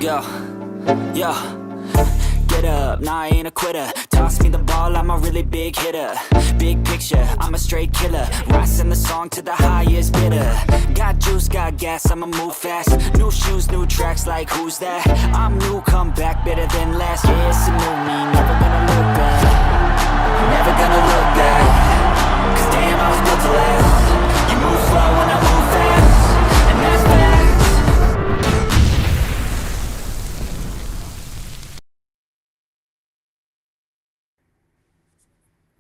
Yo, yo, get up, nah I ain't a quitter. Toss me the ball, I'm a really big hitter. Big picture, I'm a straight killer. Rising the song to the highest bidder. Got juice, got gas, I'ma move fast. New shoes, new tracks, like who's that? I'm new, come back, better than last. Yeah, it's a new me, never gonna look back. Never gonna look back. Cause damn, I was built to last. You move slow and I move fast. And that's facts.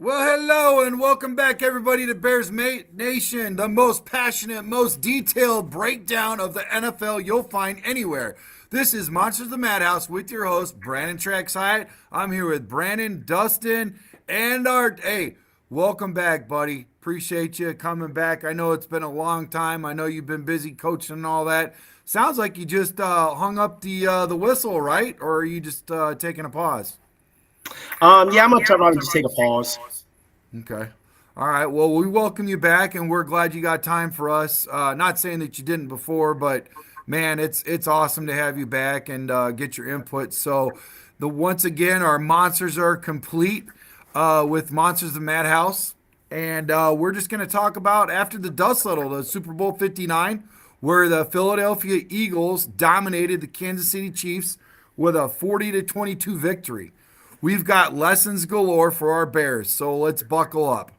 Well, hello and welcome back, everybody, to Bears Nation, the most passionate, most detailed breakdown of the NFL you'll find anywhere. This is Monsters of the Madhouse with your host, Brandon Trax Hiatt. I'm here with Brandon, Dustin, and Art. Hey, welcome back, buddy. Appreciate you coming back. I know it's been a long time. I know you've been busy coaching and all that. Sounds like you just hung up the whistle, right? Or are you just taking a pause? Yeah, I'm gonna turn around and just take a pause. Okay. All right. Well, we welcome you back, and we're glad you got time for us. Not saying that you didn't before, but man, it's awesome to have you back and get your input. So, once again, our monsters are complete with Monsters of Madhouse, and we're just going to talk about after the dust settled, the Super Bowl 59, where the Philadelphia Eagles dominated the Kansas City Chiefs with a 40-22 victory. We've got lessons galore for our Bears, so let's buckle up.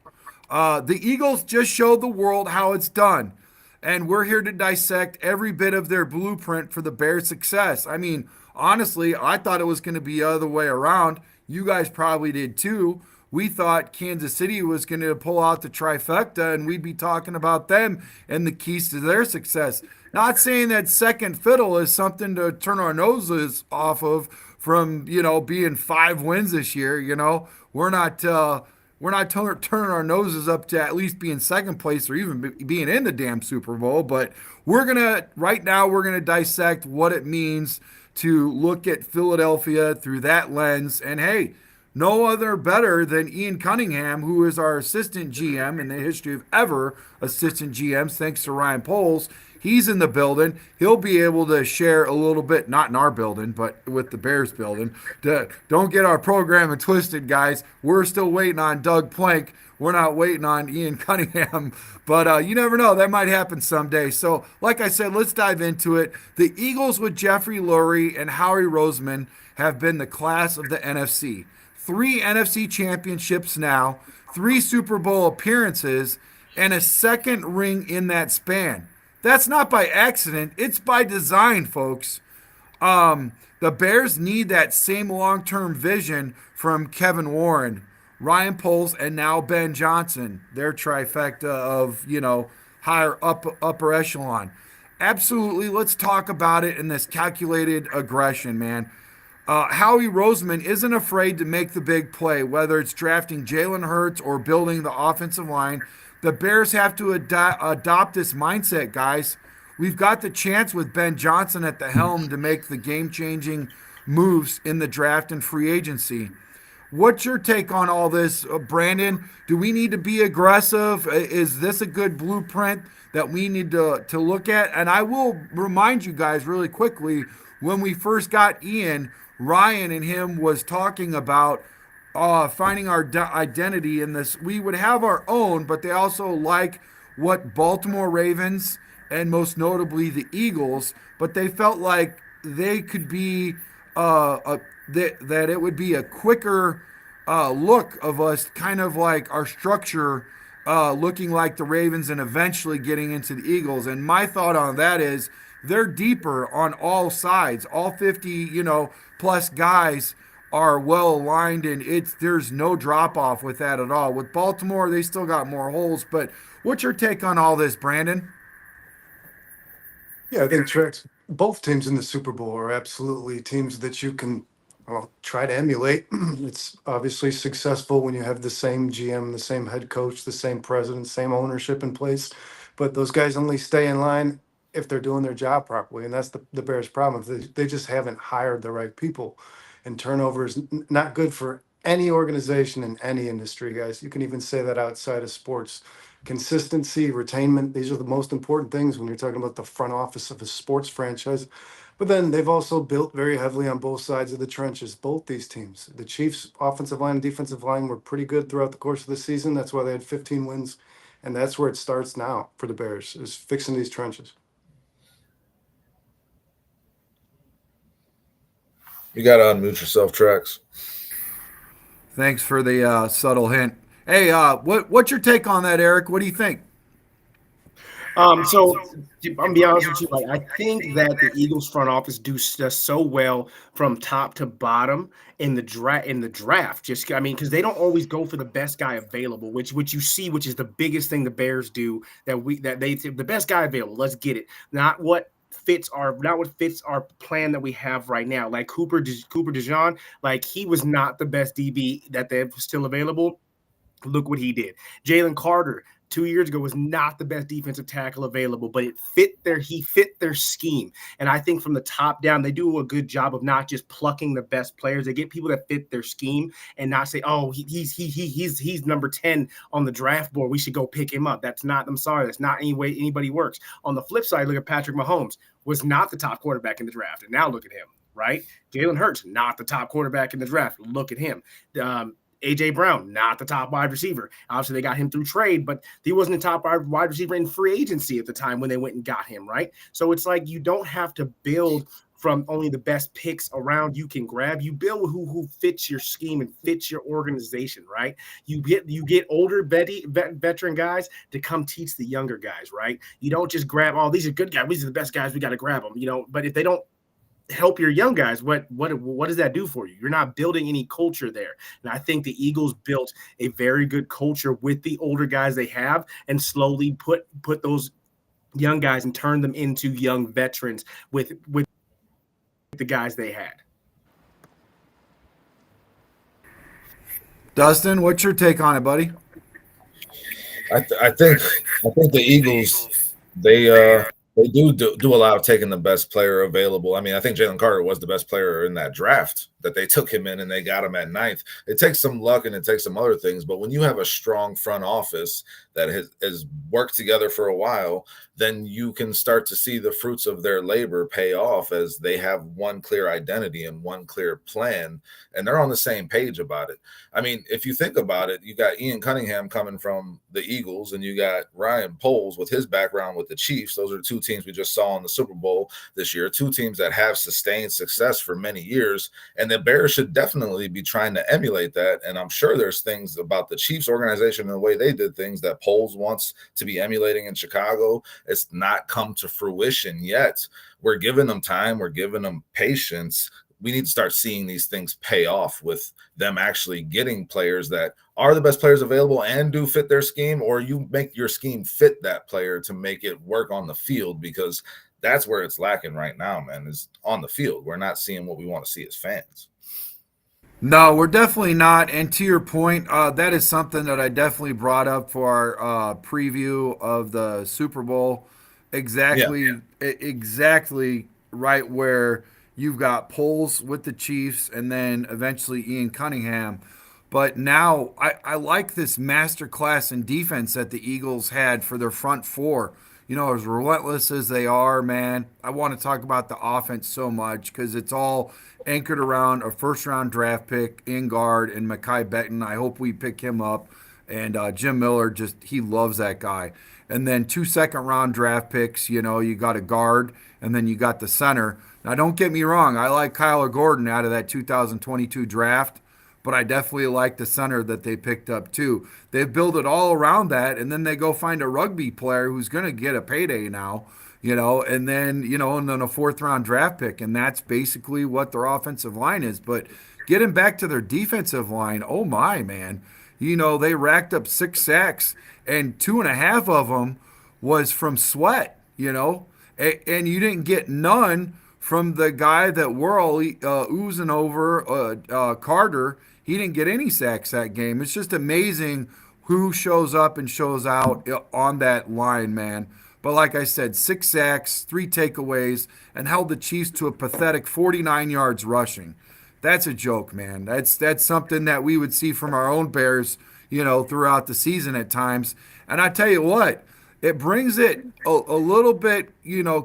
The Eagles just showed the world how it's done, and we're here to dissect every bit of their blueprint for the Bears' success. I mean, honestly, I thought it was going to be the other way around. You guys probably did too. We thought Kansas City was going to pull out the trifecta, and we'd be talking about them and the keys to their success. Not saying that second fiddle is something to turn our noses off of, from being 5 wins this year. We're not turning our noses up to at least being second place or even being in the damn Super Bowl. But we're gonna dissect what it means to look at Philadelphia through that lens. And hey, no other better than Ian Cunningham, who is our assistant GM in the history of ever assistant GMs, thanks to Ryan Poles. He's in the building. He'll be able to share a little bit, not in our building, but with the Bears building. Don't get our programming twisted, guys. We're still waiting on Doug Plank. We're not waiting on Ian Cunningham. But you never know. That might happen someday. So, like I said, let's dive into it. The Eagles with Jeffrey Lurie and Howie Roseman have been the class of the NFC. 3 NFC championships now, 3 Super Bowl appearances, and a second ring in that span. That's not by accident. It's by design, folks. The Bears need that same long-term vision from Kevin Warren, Ryan Poles, and now Ben Johnson, their trifecta of, higher upper echelon. Absolutely. Let's talk about it in this calculated aggression, man. Howie Roseman isn't afraid to make the big play, whether it's drafting Jalen Hurts or building the offensive line. The Bears have to adopt this mindset, guys. We've got the chance with Ben Johnson at the helm to make the game-changing moves in the draft and free agency. What's your take on all this, Brandon? Do we need to be aggressive? Is this a good blueprint that we need to look at? And I will remind you guys really quickly, when we first got Ian, Ryan and him was talking about finding our identity in this. We would have our own, but they also like what Baltimore Ravens and most notably the Eagles, but they felt like they could be that it would be a quicker look of us, kind of like our structure looking like the Ravens and eventually getting into the Eagles. And my thought on that is they're deeper on all sides. All 50, plus guys are well aligned, and there's no drop off with that at all. With Baltimore, they still got more holes. But what's your take on all this, Brandon? Yeah, I think both teams in the Super Bowl are absolutely teams that you can try to emulate. It's obviously successful when you have the same GM, the same head coach, the same president, same ownership in place. But those guys only stay in line if they're doing their job properly, and that's the Bears' problem. If they just haven't hired the right people. And turnover is not good for any organization in any industry, guys. You can even say that outside of sports. Consistency, retainment, these are the most important things when you're talking about the front office of a sports franchise. But then they've also built very heavily on both sides of the trenches, both these teams. The Chiefs' offensive line and defensive line were pretty good throughout the course of the season. That's why they had 15 wins. And that's where it starts now for the Bears, is fixing these trenches. You got to unmute yourself, Trax. Thanks for the subtle hint. Hey, what's your take on that, Eric? What do you think? So I'm gonna be honest with you. Like, I think that the Eagles front office does so well from top to bottom in the draft. Just, I mean, because they don't always go for the best guy available, which you see, which is the biggest thing the Bears do. The best guy available. Let's get it. Not what fits our plan that we have right now. Like Cooper DeJean, like he was not the best DB that they're still available. Look what he did. Jalen Carter 2 years ago was not the best defensive tackle available, but he fit their scheme. And I think from the top down, they do a good job of not just plucking the best players. They get people that fit their scheme and not say, oh, he's number 10 on the draft board, we should go pick him up. That's not any way anybody works. On the flip side, look at Patrick Mahomes, was not the top quarterback in the draft. And now look at him, right? Jalen Hurts, not the top quarterback in the draft. Look at him. A.J. Brown, not the top wide receiver. Obviously, they got him through trade, but he wasn't the top wide receiver in free agency at the time when they went and got him, right? So it's like you don't have to build from only the best picks around you can grab. You build who fits your scheme and fits your organization, right? You get older veteran guys to come teach the younger guys, right? You don't just grab, oh, these are good guys. These are the best guys. We got to grab them, but if they don't help your young guys, what does that do for you? You're not building any culture there. And I think the Eagles built a very good culture with the older guys they have and slowly put those young guys and turn them into young veterans with the guys they had. Dustin, what's your take on it, buddy? I think the Eagles, they do a lot of taking the best player available. I mean, I think Jalen Carter was the best player in that draft that they took him in, and they got him at 9th. It takes some luck and it takes some other things, but when you have a strong front office that has worked together for a while, then you can start to see the fruits of their labor pay off as they have one clear identity and one clear plan, and they're on the same page about it. I mean, if you think about it, you got Ian Cunningham coming from the Eagles, and you got Ryan Poles with his background with the Chiefs. Those are two teams we just saw in the Super Bowl this year, two teams that have sustained success for many years, and the Bears should definitely be trying to emulate that. And I'm sure there's things about the Chiefs organization and the way they did things that Poles wants to be emulating in Chicago. It's not come to fruition yet. We're giving them time. We're giving them patience. We need to start seeing these things pay off with them actually getting players that are the best players available and do fit their scheme, or you make your scheme fit that player to make it work on the field, because that's where it's lacking right now, man, is on the field. We're not seeing what we want to see as fans. No, we're definitely not. And to your point, that is something that I definitely brought up for our preview of the Super Bowl. Exactly right where you've got Poles with the Chiefs and then eventually Ian Cunningham. But now I like this masterclass in defense that the Eagles had for their front four. As relentless as they are, man, I want to talk about the offense so much because it's all anchored around a first-round draft pick in guard and Mekhi Becton. I hope we pick him up. And Jim Miller, he loves that guy. And then 2 second-round draft picks, you got a guard, and then you got the center. Now, don't get me wrong. I like Kyler Gordon out of that 2022 draft, but I definitely like the center that they picked up too. They've built it all around that, and then they go find a rugby player who's going to get a payday now, and then a 4th-round draft pick, and that's basically what their offensive line is. But getting back to their defensive line, oh my, man. They racked up 6 sacks, and 2.5 of them was from Sweat, and you didn't get none from the guy that we're all oozing over, Carter. He didn't get any sacks that game. It's just amazing who shows up and shows out on that line, man. But like I said, 6 sacks, 3 takeaways, and held the Chiefs to a pathetic 49 yards rushing. That's a joke, man. That's something that we would see from our own Bears, throughout the season at times. And I tell you what, it brings it a little bit,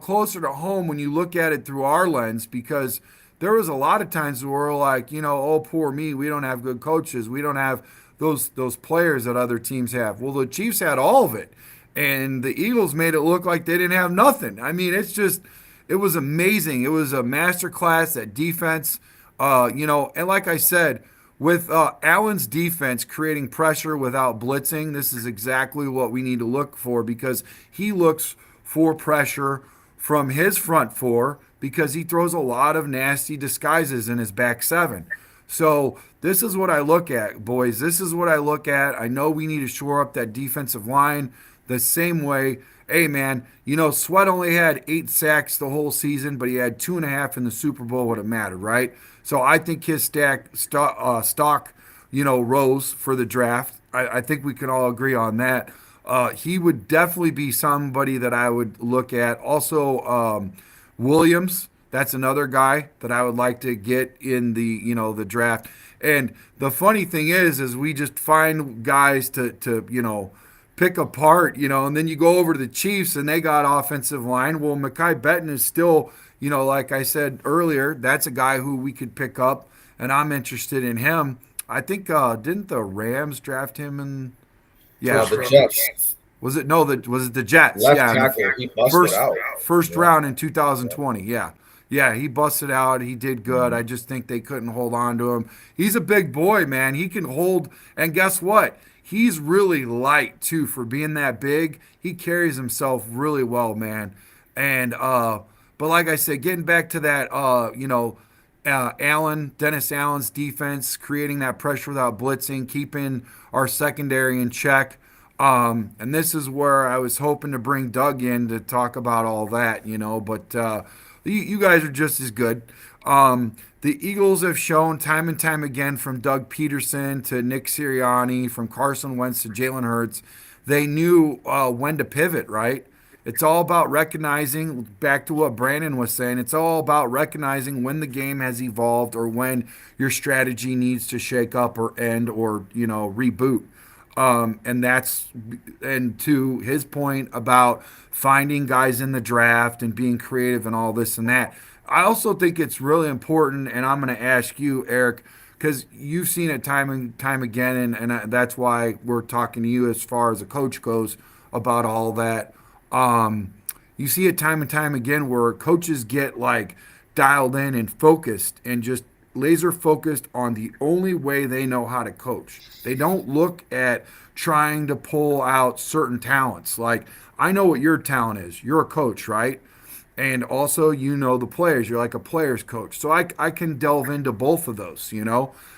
closer to home when you look at it through our lens, because there was a lot of times where we're like, oh, poor me, we don't have good coaches, we don't have those players that other teams have. Well, the Chiefs had all of it, and the Eagles made it look like they didn't have nothing. I mean, it was amazing. It was a masterclass at defense, and like I said, with Allen's defense creating pressure without blitzing, this is exactly what we need to look for, because he looks for pressure from his front four because he throws a lot of nasty disguises in his back seven. So this is what I look at, boys. This is what I look at. I know we need to shore up that defensive line the same way. Hey, man, Sweat only had 8 sacks the whole season, but he had 2.5 in the Super Bowl when it mattered, right? So I think his stock, rose for the draft. I think we can all agree on that. He would definitely be somebody that I would look at. Also, Williams, that's another guy that I would like to get in the draft. And the funny thing is we just find guys to pick apart, and then you go over to the Chiefs and they got offensive line. Well, Mekhi Becton is still, like I said earlier, that's a guy who we could pick up, and I'm interested in him. I think didn't the Rams draft him in? Yeah, the Jets. Was it the Jets? Left Yeah, tackle, he busted out. First round in 2020. Yeah. Yeah, he busted out. He did good. I just think they couldn't hold on to him. He's a big boy, man. He can hold, and guess what? He's really light too for being that big. He carries himself really well, man. And but like I said, getting back to that, Dennis Allen's defense, creating that pressure without blitzing, keeping our secondary in check. And this is where I was hoping to bring Doug in to talk about all that, but you guys are just as good. The Eagles have shown time and time again, from Doug Peterson to Nick Sirianni, from Carson Wentz to Jalen Hurts, they knew when to pivot, right? It's all about recognizing, back to what Brandon was saying, it's all about recognizing when the game has evolved or when your strategy needs to shake up or end or, reboot. And to his point about finding guys in the draft and being creative and all this and that, I also think it's really important, and I'm going to ask you, Eric, because you've seen it time and time again, and that's why we're talking to you as far as a coach goes about all that. You see it time and time again where coaches get like dialed in and focused and just laser focused on the only way they know how to coach. They don't look at trying to pull out certain talents. Like, I know what your talent is. You're a coach, right? And also, the players. You're like a player's coach. So I can delve into both of those, And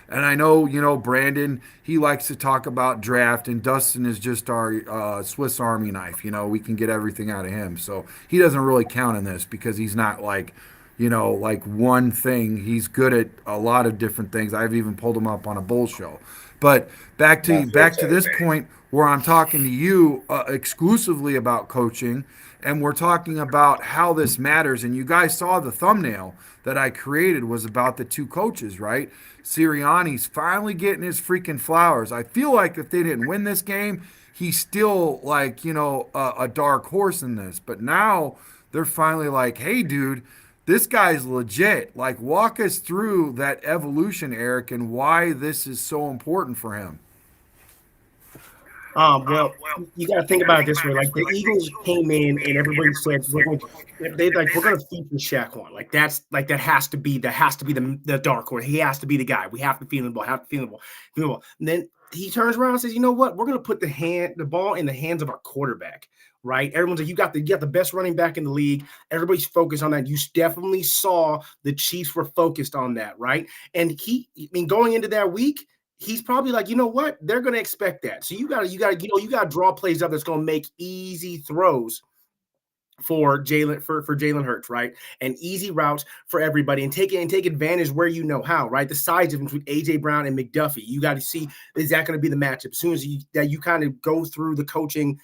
I know, Brandon, he likes to talk about draft, and Dustin is just our Swiss Army knife. We can get everything out of him. So he doesn't really count in this because he's not like one thing. He's good at a lot of different things. I've even pulled him up on a bull show. But back to this point where I'm talking to you exclusively about coaching, and we're talking about how this matters. And you guys saw the thumbnail that I created was about the two coaches, right? Sirianni's finally getting his freaking flowers. I feel like if they didn't win this game, he's still like, a dark horse in this. But now they're finally like, hey, dude, this guy's legit. Like, walk us through that evolution, Eric, and why this is so important for him. Well, you got to think about it this way. Like, the Eagles came in and everybody said we're going to feature Shaquan. Like, that has to be the dark horse. He has to be the guy. We have to feel the ball. And then he turns around and says, you know what? We're going to put the ball in the hands of our quarterback. Right? Everyone's like, you got the best running back in the league. Everybody's focused on that. You definitely saw the Chiefs were focused on that, right? And going into that week, he's probably like, you know what? They're going to expect that. So you got to draw plays up that's going to make easy throws for Jalen Hurts, right? And easy routes for everybody, and take advantage where you know how, right? The size difference between AJ Brown and McDuffie. You got to see, is that going to be the matchup? As soon as you kind of go through the coaching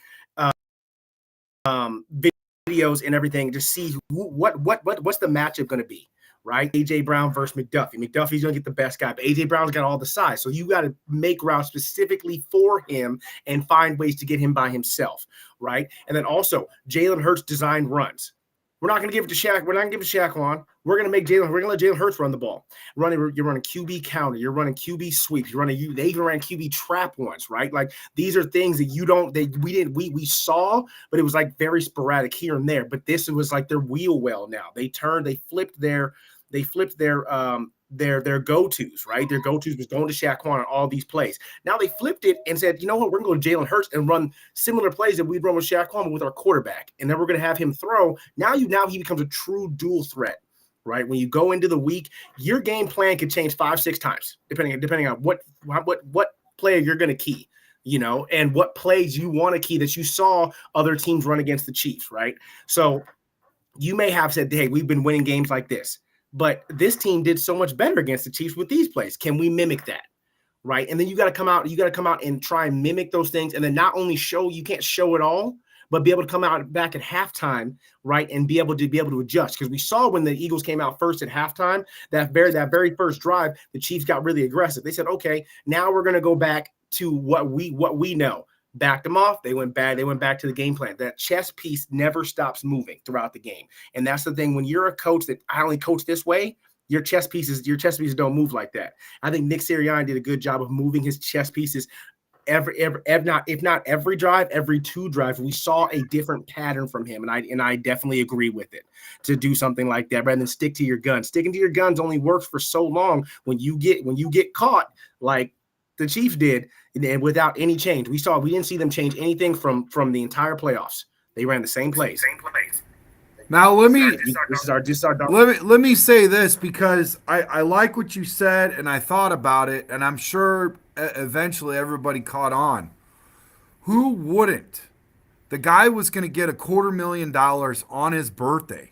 videos and everything to see what's the matchup going to be, right? A.J. Brown versus McDuffie. McDuffie's going to get the best guy, but A.J. Brown's got all the size. So you got to make routes specifically for him and find ways to get him by himself, right? And then also Jalen Hurts design runs. We're not going to give it to Shaq. We're not going to give it to Shaquan. We're going to let Jalen Hurts run the ball. You're running QB counter. You're running QB sweeps. They even ran QB trap once, right? Like these are things that we saw, but it was like very sporadic here and there. But this was like their wheel well now. They flipped their go-tos, right? Their go-tos was going to Shaquan on all these plays. Now they flipped it and said, you know what, we're going to go to Jalen Hurts and run similar plays that we'd run with Shaquan with our quarterback. And then we're going to have him throw. Now he becomes a true dual threat, right? When you go into the week, your game plan could change 5-6 times, depending on what player you're going to key, and what plays you want to key that you saw other teams run against the Chiefs, right? So you may have said, hey, we've been winning games like this, but this team did so much better against the Chiefs with these plays. Can we mimic that? Right. And then you got to come out and try and mimic those things. And then not only you can't show it all, but be able to come out back at halftime, right, and be able to adjust. Because we saw when the Eagles came out first at halftime, that very first drive, the Chiefs got really aggressive. They said, okay, now we're going to go back to what we know. Backed them off. They went back to the game plan. That chess piece never stops moving throughout the game. And that's the thing. When you're a coach that I only coach this way, your chess pieces don't move like that. I think Nick Sirianni did a good job of moving his chess pieces if not every drive, every 2 drives. We saw a different pattern from him. And I definitely agree with it to do something like that rather than stick to your guns. Sticking to your guns only works for so long when you get caught like the Chiefs did, and without any change. We didn't see them change anything from the entire playoffs. They ran the same plays. Now let me say this, because I like what you said and I thought about it, and I'm sure eventually everybody caught on. Who wouldn't? The guy was going to get $250,000 on his birthday,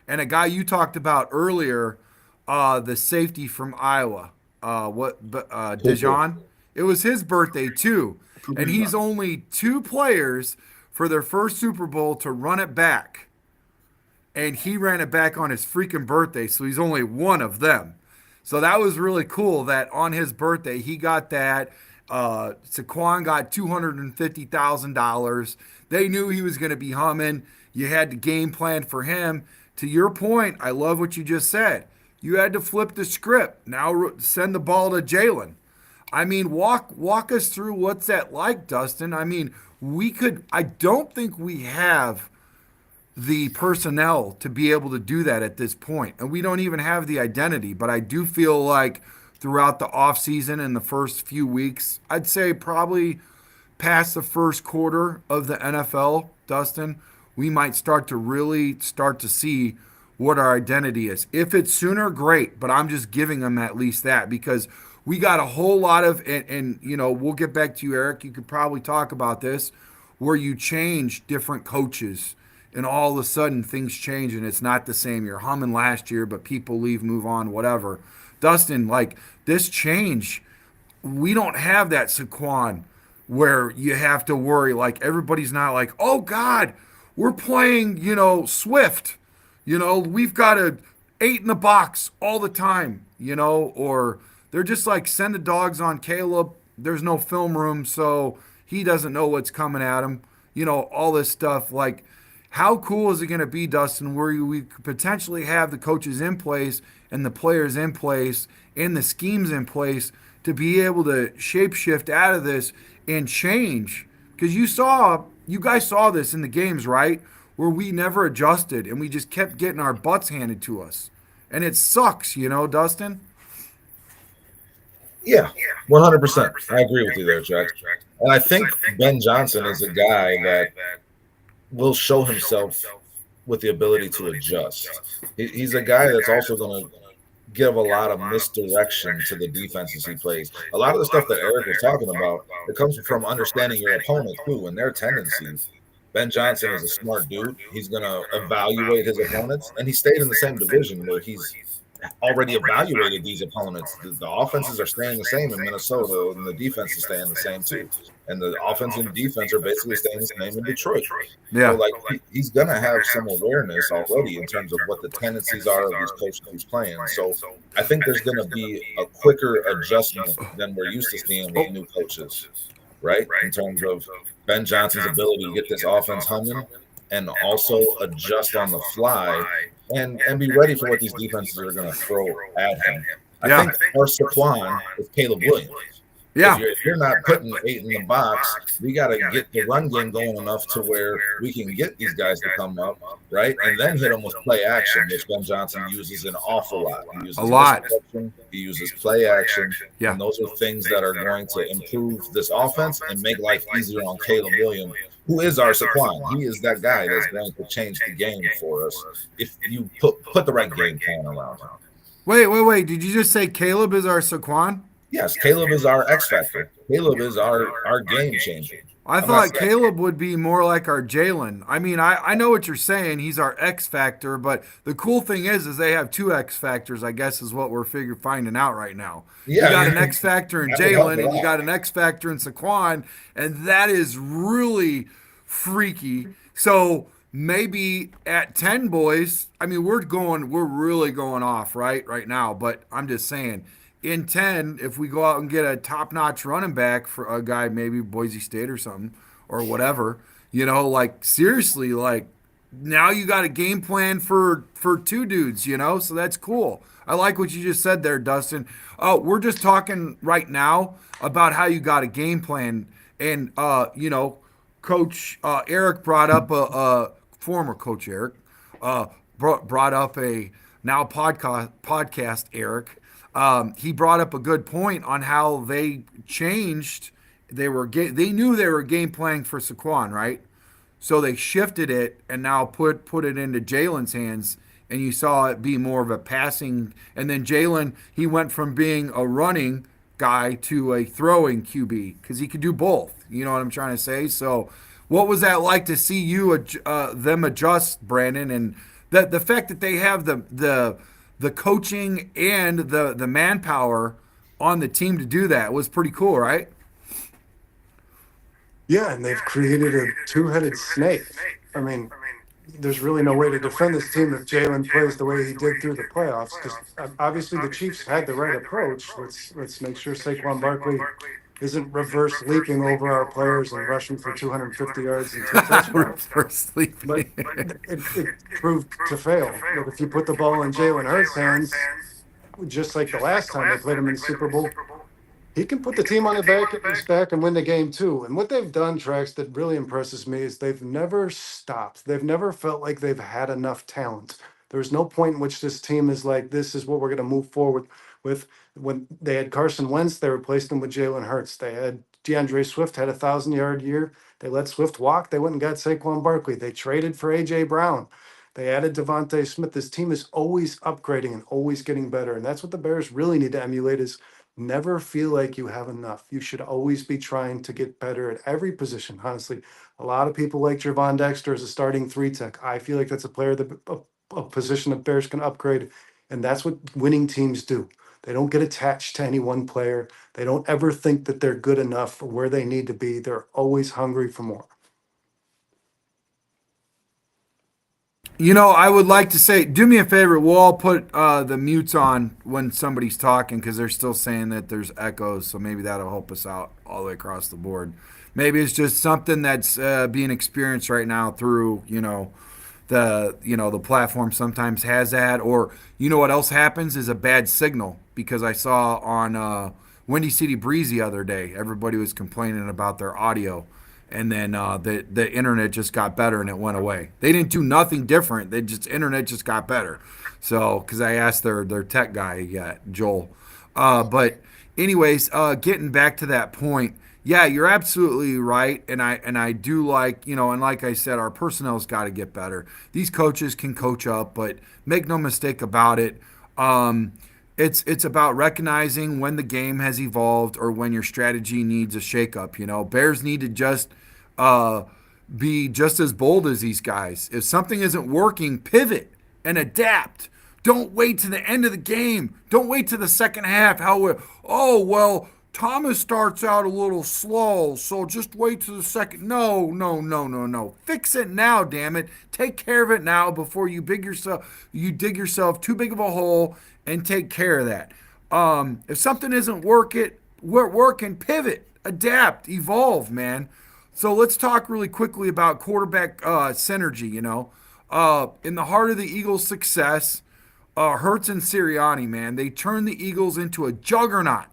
and a guy you talked about earlier, the safety from Iowa. Dijon. It was his birthday too, and he's only 2 players for their first Super Bowl to run it back, and he ran it back on his freaking birthday, so he's only one of them. So that was really cool that on his birthday he got that. Saquon got $250,000. They knew he was going to be humming. You had the game plan for him. To your point, I love what you just said. You had to flip the script. Now send the ball to Jalen. I mean, walk us through what's that like, Dustin. I mean, I don't think we have the personnel to be able to do that at this point. And we don't even have the identity. But I do feel like throughout the offseason and the first few weeks, I'd say probably past the first quarter of the NFL, Dustin, we might start to see what our identity is. If it's sooner, great, but I'm just giving them at least that, because we got a whole lot of, and we'll get back to you, Eric, you could probably talk about this, where you change different coaches and all of a sudden things change and it's not the same. You're humming last year, but people leave, move on, whatever. Dustin, like this change, we don't have that Saquon where you have to worry. Like everybody's not like, oh God, we're playing, Swift. We've got a 8 in the box all the time, or they're just like, send the dogs on Caleb. There's no film room, so he doesn't know what's coming at him. All this stuff. Like, how cool is it going to be, Dustin, where we could potentially have the coaches in place and the players in place and the schemes in place to be able to shapeshift out of this and change? Because you guys saw this in the games, right? Where we never adjusted and we just kept getting our butts handed to us. And it sucks, Dustin? Yeah, 100%. I agree with you there, Jack. And I think Ben Johnson is a guy that will show himself with the ability to adjust. He's a guy that's also going to give a lot of misdirection to the defenses he plays. A lot of the stuff that Eric was talking about, it comes from understanding your opponent too and their tendencies. Ben Johnson is a smart dude. He's going to evaluate his opponents, and he stayed in the same division where he's already evaluated these opponents. The offenses are staying the same in Minnesota, and the defense is staying the same too. And the offense and defense are basically staying the same in Detroit. Yeah. So, like, he's going to have some awareness already in terms of what the tendencies are of these coaches he's playing. So I think there's going to be a quicker adjustment than we're used to seeing with new coaches, right? In terms of Ben Johnson's ability to get this offense humming and also adjust on the fly and be ready for what these defenses are going to throw at him. I think our Saquon is Caleb Williams. Yeah. If you're not putting 8 in the box, we got to get the run game going enough to where we can get these guys to come up, right? And then hit them with play action, which Ben Johnson uses an awful lot. He uses a lot. He uses play action. Yeah. And those are things that are going to improve this offense and make life easier on Caleb Williams, who is our Saquon. He is that guy that's going to change the game for us if you put the right game plan around him. Wait. Did you just say Caleb is our Saquon? Yes, Caleb is our X factor. Caleb is our game changer. I thought Caleb would be more like our Jalen. I mean, I know what you're saying. He's our X factor, but the cool thing is they have 2 X factors, I guess, is what we're finding out right now. Yeah, you got an X factor in Jalen, and you got an X factor in Saquon, and that is really freaky. So maybe at 10, boys, I mean, we're really going off right now, but I'm just saying, in 10, if we go out and get a top-notch running back for a guy, maybe Boise State or something, or whatever, like, seriously, like, now you got a game plan for 2 dudes, so that's cool. I like what you just said there, Dustin. We're just talking right now about how you got a game plan, and, Coach Eric brought up former Coach Eric, brought up a now podcast Eric. He brought up a good point on how they changed. They knew they were game playing for Saquon, right? So they shifted it and now put it into Jalen's hands, and you saw it be more of a passing. And then Jalen, he went from being a running guy to a throwing QB because he could do both. You know what I'm trying to say? So, what was that like to see you them adjust, Brandon, and the fact that they have the coaching and the manpower on the team to do that was pretty cool, right? Yeah, and they've created a 2-headed snake. I mean, there's really no way to defend this team if Jalen plays the way he did through the playoffs. Because obviously the Chiefs had the right approach. Let's make sure Saquon Barkley isn't reverse leaping over our players and rushing for 250 yards and 2 touchdowns. Reverse leaping. But it proved to fail. But if you put the ball in Jalen Hurts' hands, just like the last time they played him in the Super Bowl, he can put the team on his back and win the game too. And what they've done, Trax, that really impresses me is they've never stopped. They've never felt like they've had enough talent. There's no point in which this team is like, this is what we're going to move forward with. When they had Carson Wentz, they replaced him with Jalen Hurts. They had DeAndre Swift, had a 1,000-yard year. They let Swift walk. They went and got Saquon Barkley. They traded for A.J. Brown. They added Devontae Smith. This team is always upgrading and always getting better. And that's what the Bears really need to emulate is never feel like you have enough. You should always be trying to get better at every position. Honestly, a lot of people like Javon Dexter as a starting 3-tech. I feel like that's a player a position that Bears can upgrade. And that's what winning teams do. They don't get attached to any one player. They don't ever think that they're good enough for where they need to be. They're always hungry for more. I would like to say, do me a favor. We'll all put the mutes on when somebody's talking because they're still saying that there's echoes. So maybe that'll help us out all the way across the board. Maybe it's just something that's being experienced right now through, the platform sometimes has that. Or, what else happens is a bad signal because I saw on Windy City Breeze the other day, everybody was complaining about their audio. And then the internet just got better and it went away. They didn't do nothing different. Internet just got better. So, because I asked their tech guy, Joel. But anyways, getting back to that point, yeah, you're absolutely right. And I do like, and like I said, our personnel's got to get better. These coaches can coach up, but make no mistake about it. It's about recognizing when the game has evolved or when your strategy needs a shakeup. Bears need to just be just as bold as these guys. If something isn't working, pivot and adapt. Don't wait to the end of the game. Don't wait to the second half. Thomas starts out a little slow, so just wait to the second. No, no, no, no, no. Fix it now, damn it. Take care of it now before you dig yourself too big of a hole and take care of that. If something isn't working, pivot, adapt, evolve, man. So let's talk really quickly about quarterback synergy. In the heart of the Eagles' success, Hurts and Sirianni, man, they turned the Eagles into a juggernaut.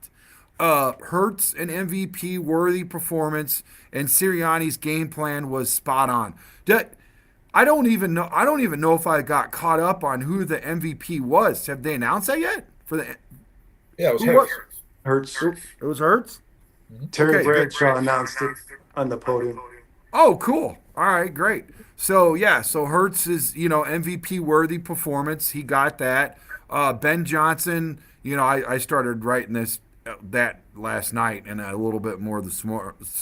Hurts an MVP worthy performance, and Sirianni's game plan was spot on. I don't even know if I got caught up on who the MVP was. Have they announced that yet? Yeah, it was Who Hurts. Hurts. It was Hurts. Terry Okay. Bradshaw announced it on the podium. Oh, cool. All right, great. So Hurts is MVP worthy performance. He got that. Ben Johnson, I started writing that last night and a little bit more this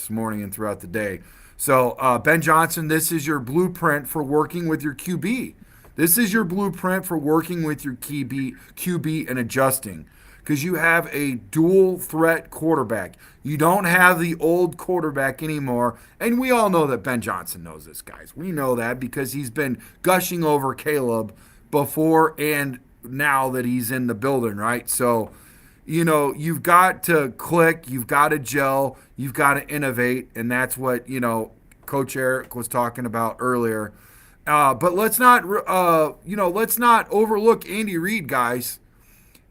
morning and throughout the day. So Ben Johnson, this is your blueprint for working with your QB. This is your blueprint for working with your QB and adjusting, because you have a dual threat quarterback. You don't have the old quarterback anymore. And we all know that Ben Johnson knows this, guys. We know that because he's been gushing over Caleb before and now that he's in the building, right? So, you've got to click, you've got to gel, you've got to innovate. And that's what, Coach Eric was talking about earlier. But let's not overlook Andy Reid, guys.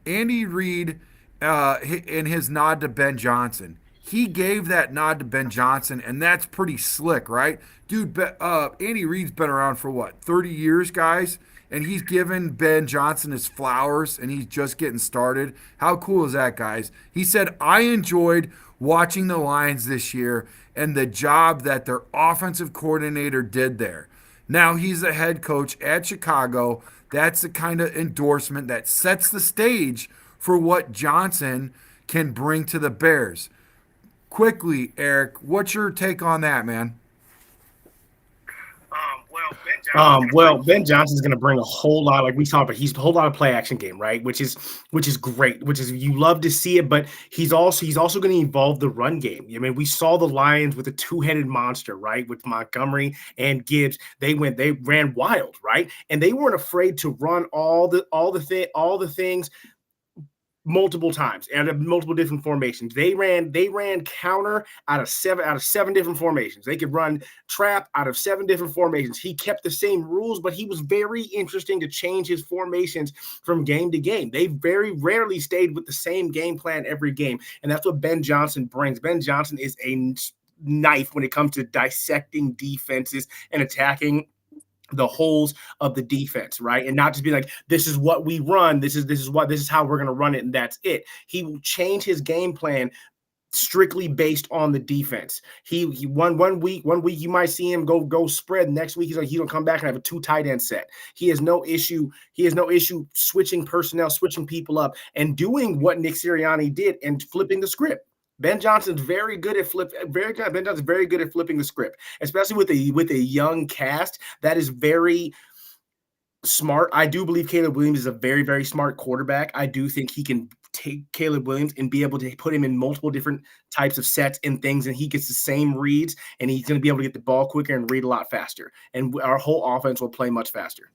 Andy Reid in his nod to Ben Johnson. He gave that nod to Ben Johnson, and that's pretty slick, right? Dude, Andy Reid's been around for what, 30 years, guys? And he's given Ben Johnson his flowers, and he's just getting started. How cool is that, guys? He said, I enjoyed watching the Lions this year and the job that their offensive coordinator did there. Now he's the head coach at Chicago. That's the kind of endorsement that sets the stage for what Johnson can bring to the Bears. Quickly, Eric, what's your take on that, man? Ben Johnson's going to bring a whole lot, like we talked about. He's a whole lot of play action game, right? Which is great. Which is, you love to see it, but he's also going to evolve the run game. I mean, we saw the Lions with a two-headed monster, right? With Montgomery and Gibbs, they ran wild, right? And they weren't afraid to run all the things multiple times out of multiple different formations. They ran counter out of seven different formations. They could run trap out of 7 different formations. He kept the same rules, but he was very interesting to change his formations from game to game. They very rarely stayed with the same game plan every game, and that's what Ben Johnson brings. Ben Johnson is a knife when it comes to dissecting defenses and attacking the holes of the defense, right? And not just be like, this is what we run, this is how we're going to run it, and that's it. He will change his game plan strictly based on the defense. He one week you might see him go spread. Next week he's gonna come back and have a 2 tight end set. He has no issue switching personnel, switching people up, and doing what Nick Sirianni did and flipping the script. Ben Johnson's very good at Ben Johnson's very good at flipping the script, especially with a young cast. That is very smart. I do believe Caleb Williams is a very, very smart quarterback. I do think he can take Caleb Williams and be able to put him in multiple different types of sets and things, and he gets the same reads, and he's going to be able to get the ball quicker and read a lot faster. And our whole offense will play much faster.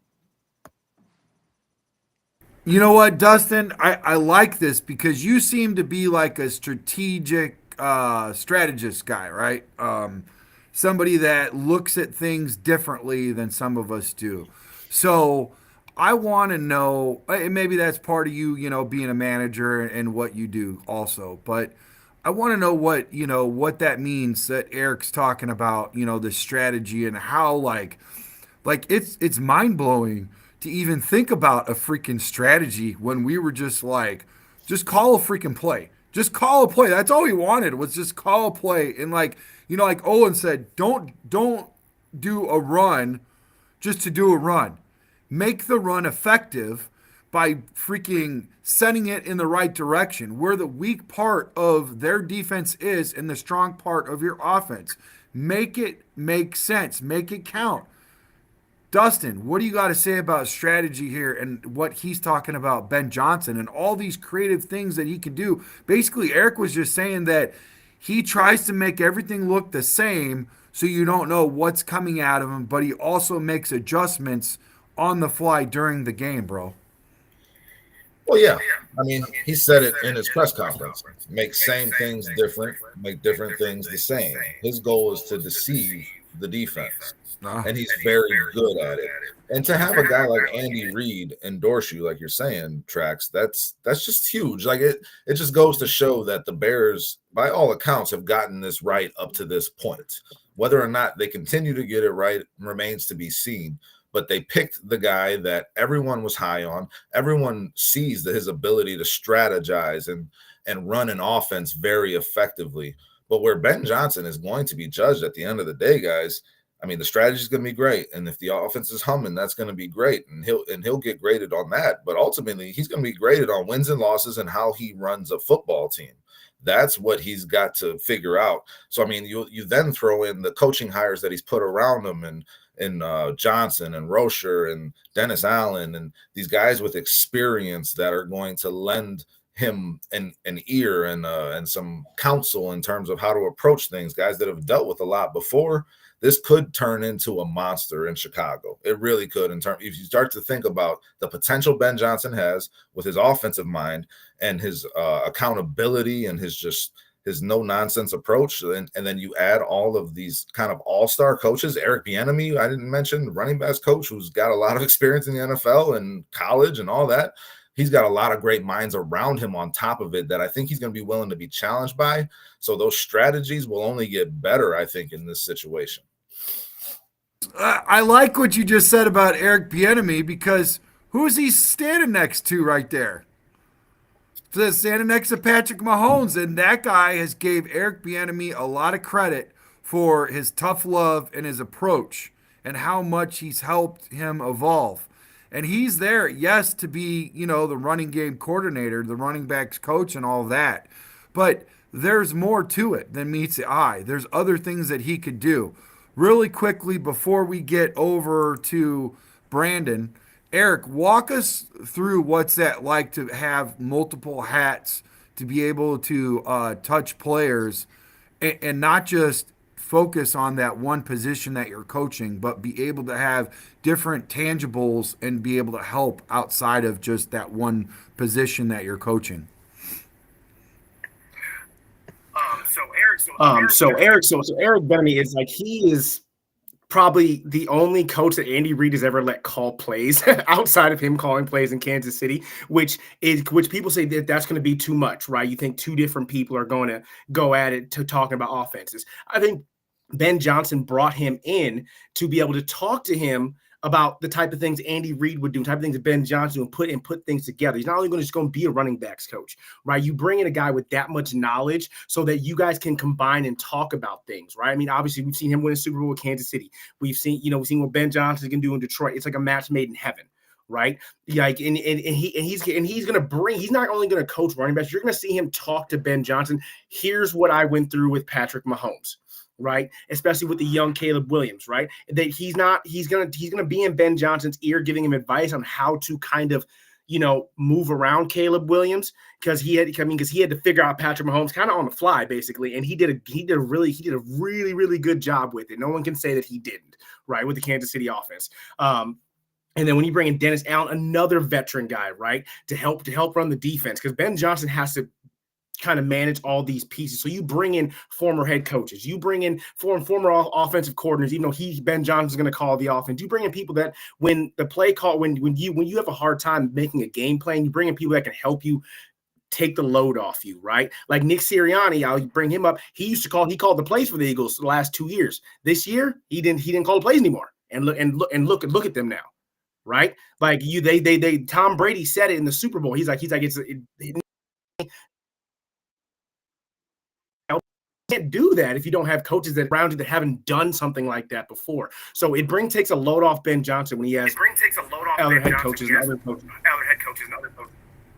You know what, Dustin? I like this because you seem to be like a strategic strategist guy, right? Somebody that looks at things differently than some of us do. So I want to know, and maybe that's part of you, being a manager and what you do also, but I want to know what that means that Eric's talking about, the strategy and how like it's mind-blowing to even think about a freaking strategy when we were just call a freaking play. Just call a play. That's all we wanted was just call a play. And like Owen said, don't do a run just to do a run. Make the run effective by freaking sending it in the right direction, where the weak part of their defense is and the strong part of your offense. Make it make sense. Make it count. Dustin, what do you got to say about strategy here and what he's talking about, Ben Johnson, and all these creative things that he can do? Basically, Eric was just saying that he tries to make everything look the same so you don't know what's coming out of him, but he also makes adjustments on the fly during the game, bro. Well, yeah. I mean, he said it in his press conference. Make same things different, make different things the same. His goal is to deceive the defense, and he's very good at it. And to have a guy like Andy Reid endorse you, like you're saying, Trax, that's just huge. Like it just goes to show that the Bears, by all accounts, have gotten this right up to this point. Whether or not they continue to get it right remains to be seen. But they picked the guy that everyone was high on. Everyone sees his ability to strategize and run an offense very effectively. But where Ben Johnson is going to be judged at the end of the day, guys, I mean, the strategy is going to be great, and if the offense is humming, that's going to be great, and he'll get graded on that. But ultimately, he's going to be graded on wins and losses and how he runs a football team. That's what he's got to figure out. So I mean, you then throw in the coaching hires that he's put around him, and Johnson and Rocher and Dennis Allen and these guys with experience that are going to lend him an ear and some counsel in terms of how to approach things. Guys that have dealt with a lot before. This could turn into a monster in Chicago. It really could. If you start to think about the potential Ben Johnson has with his offensive mind and his accountability and his no-nonsense approach, and then you add all of these kind of all-star coaches. Eric Bieniemy, I didn't mention, running backs coach who's got a lot of experience in the NFL and college and all that. He's got a lot of great minds around him on top of it that I think he's going to be willing to be challenged by. So those strategies will only get better, I think, in this situation. I like what you just said about Eric Bieniemy, because who is he standing next to right there? Standing next to Patrick Mahomes, and that guy has gave Eric Bieniemy a lot of credit for his tough love and his approach and how much he's helped him evolve. And he's there, yes, to be, the running game coordinator, the running backs coach and all that. But there's more to it than meets the eye. There's other things that he could do. Really quickly, before we get over to Brandon, Eric, walk us through what's that like to have multiple hats, to be able to touch players and not just focus on that one position that you're coaching, but be able to have different tangibles and be able to help outside of just that one position that you're coaching. Eric Bieniemy is like, he is probably the only coach that Andy Reid has ever let call plays outside of him calling plays in Kansas City, which people say that's going to be too much, right? You think two different people are going to go at it to talking about offenses. I think Ben Johnson brought him in to be able to talk to him about the type of things Andy Reid would do, type of things that Ben Johnson would put things together. He's not only going to be a running backs coach, right? You bring in a guy with that much knowledge so that you guys can combine and talk about things, right? I mean, obviously we've seen him win a Super Bowl with Kansas City. We've seen what Ben Johnson can do in Detroit. It's like a match made in heaven, right? Like, and he's gonna bring. He's not only gonna coach running backs. You're gonna see him talk to Ben Johnson. Here's what I went through with Patrick Mahomes. Right, especially with the young Caleb Williams, right? That he's gonna be in Ben Johnson's ear, giving him advice on how to kind of, move around Caleb Williams, because he had to figure out Patrick Mahomes kind of on the fly, basically, and he did a really good job with it. No one can say that he didn't, right, with the Kansas City offense. And then when you bring in Dennis Allen, another veteran guy, right, to help run the defense, because Ben Johnson has to kind of manage all these pieces. So you bring in former head coaches, you bring in former offensive coordinators, even though Ben Johnson's going to call the offense. You bring in people that when the play call, when you have a hard time making a game plan, you bring in people that can help you take the load off you, right? Like Nick Sirianni, I'll bring him up. He called the plays for the Eagles the last 2 years. This year, he didn't call the plays anymore. And look at them now, right? Like Tom Brady said it in the Super Bowl. He's like can't do that if you don't have coaches that around you that haven't done something like that before. So it takes a load off Ben Johnson when he has other head coaches and other coaches.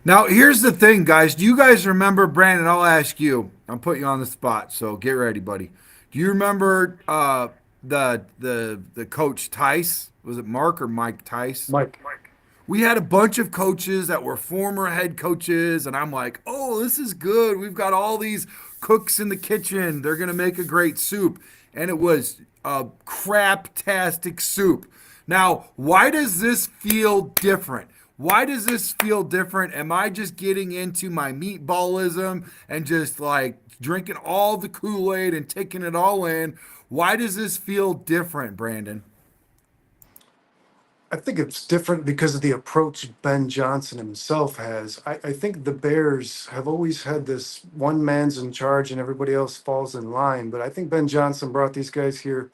Now, here's the thing, guys. Do you guys remember, Brandon? I'll ask you. I'm putting you on the spot, so get ready, buddy. Do you remember the coach Tice Was it Mark or Mike Tice? Mike. We had a bunch of coaches that were former head coaches, and I'm like, oh, this is good. We've got all these cooks in the kitchen. They're going to make a great soup. And it was a crap-tastic soup. Now, why does this feel different? Why does this feel different? Am I just getting into my meatballism and just like drinking all the Kool-Aid and taking it all in? Why does this feel different, Brandon? I think it's different because of the approach Ben Johnson himself has. I think the Bears have always had this one man's in charge and everybody else falls in line. But I think Ben Johnson brought these guys here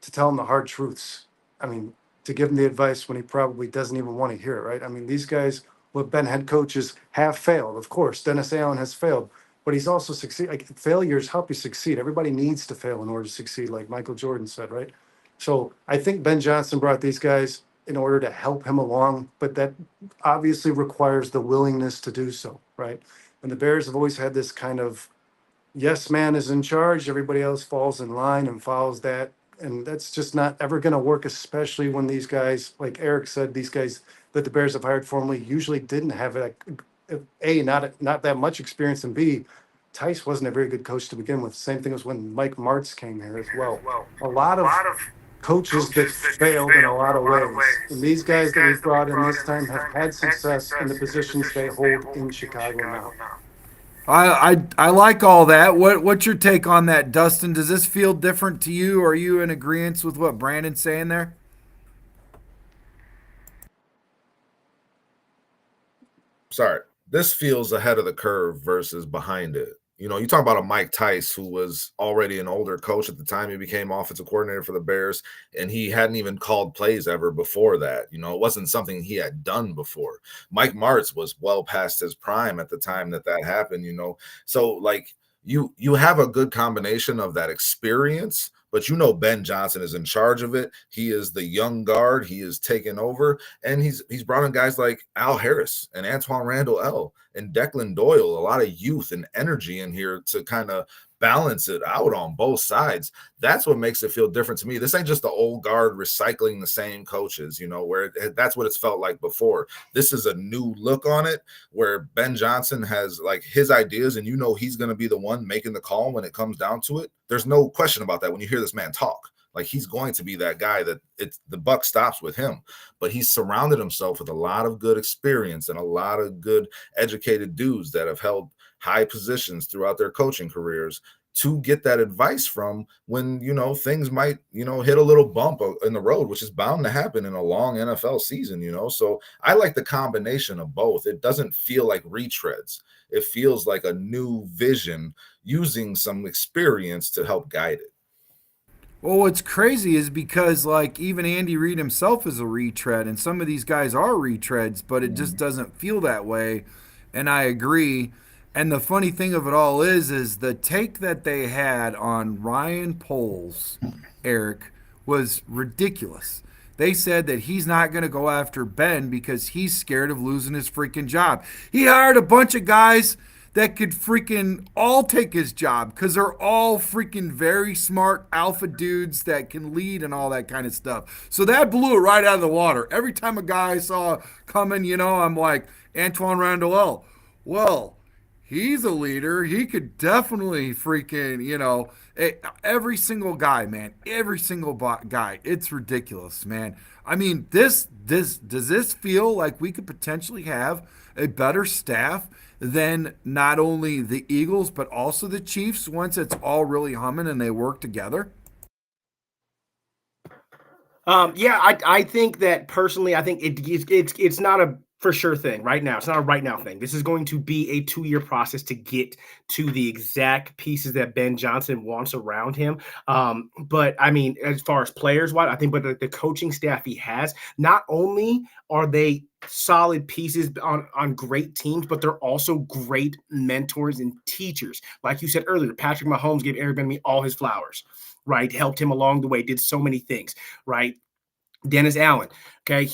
to tell them the hard truths. I mean, to give them the advice when he probably doesn't even want to hear it, right? I mean, these guys who have been head coaches have failed. Of course, Dennis Allen has failed, but he's also succeeded. Like, failures help you succeed. Everybody needs to fail in order to succeed, like Michael Jordan said, right? So I think Ben Johnson brought these guys in order to help him along, but that obviously requires the willingness to do so, right? And the Bears have always had this kind of yes man is in charge, everybody else falls in line and follows that. And that's just not ever going to work, especially when these guys, like Eric said, these guys that the Bears have hired formerly usually didn't have not that much experience, and B, Tice wasn't a very good coach to begin with. Same thing as when Mike Martz came here as well. A lot of coaches that failed in a lot of ways. And these guys that we've brought in this time have had success in the positions they hold in Chicago now. I like all that. What's your take on that, Dustin? Does this feel different to you? Are you in agreement with what Brandon's saying there? Sorry, this feels ahead of the curve versus behind it. You know, you talk about a Mike Tice who was already an older coach at the time he became offensive coordinator for the Bears, and he hadn't even called plays ever before that. You know, it wasn't something he had done before. Mike Martz was well past his prime at the time that happened, you know. So, like, you have a good combination of that experience, but you know Ben Johnson is in charge of it. He is the young guard. He is taking over, and he's brought in guys like Al Harris and Antoine Randall L. and Declan Doyle, a lot of youth and energy in here to kind of balance it out on both sides. That's what makes it feel different to me. This ain't just the old guard recycling the same coaches, you know, where that's what it's felt like before. This is a new look on it where Ben Johnson has like his ideas, and you know he's going to be the one making the call when it comes down to it. There's no question about that when you hear this man talk. Like, he's going to be that guy that the buck stops with him. But he's surrounded himself with a lot of good experience and a lot of good educated dudes that have held high positions throughout their coaching careers to get that advice from when, you know, things might, you know, hit a little bump in the road, which is bound to happen in a long NFL season, you know. So I like the combination of both. It doesn't feel like retreads. It feels like a new vision using some experience to help guide it. Well, what's crazy is because, like, even Andy Reid himself is a retread, and some of these guys are retreads, but it just doesn't feel that way. And I agree. And the funny thing of it all is the take that they had on Ryan Poles, Eric, was ridiculous. They said that he's not going to go after Ben because he's scared of losing his freaking job. He hired a bunch of guys that could freaking all take his job because they're all freaking very smart alpha dudes that can lead and all that kind of stuff. So that blew it right out of the water. Every time a guy I saw coming, you know, I'm like, Antoine Randall L. Well, he's a leader. He could definitely freaking, you know, every single guy, man, every single guy. It's ridiculous, man. I mean, does this feel like we could potentially have a better staff than not only the Eagles but also the Chiefs once it's all really humming and they work together? Yeah, I think that personally, I think it's not a for sure thing right now. It's not a right now thing. This is going to be a 2-year process to get to the exact pieces that Ben Johnson wants around him. But I mean, as far as players wise, I think, but the coaching staff he has, not only are they solid pieces on great teams, but they're also great mentors and teachers. Like you said earlier, Patrick Mahomes gave Eric Bieniemy all his flowers, right? Helped him along the way, did so many things, right? Dennis Allen, okay,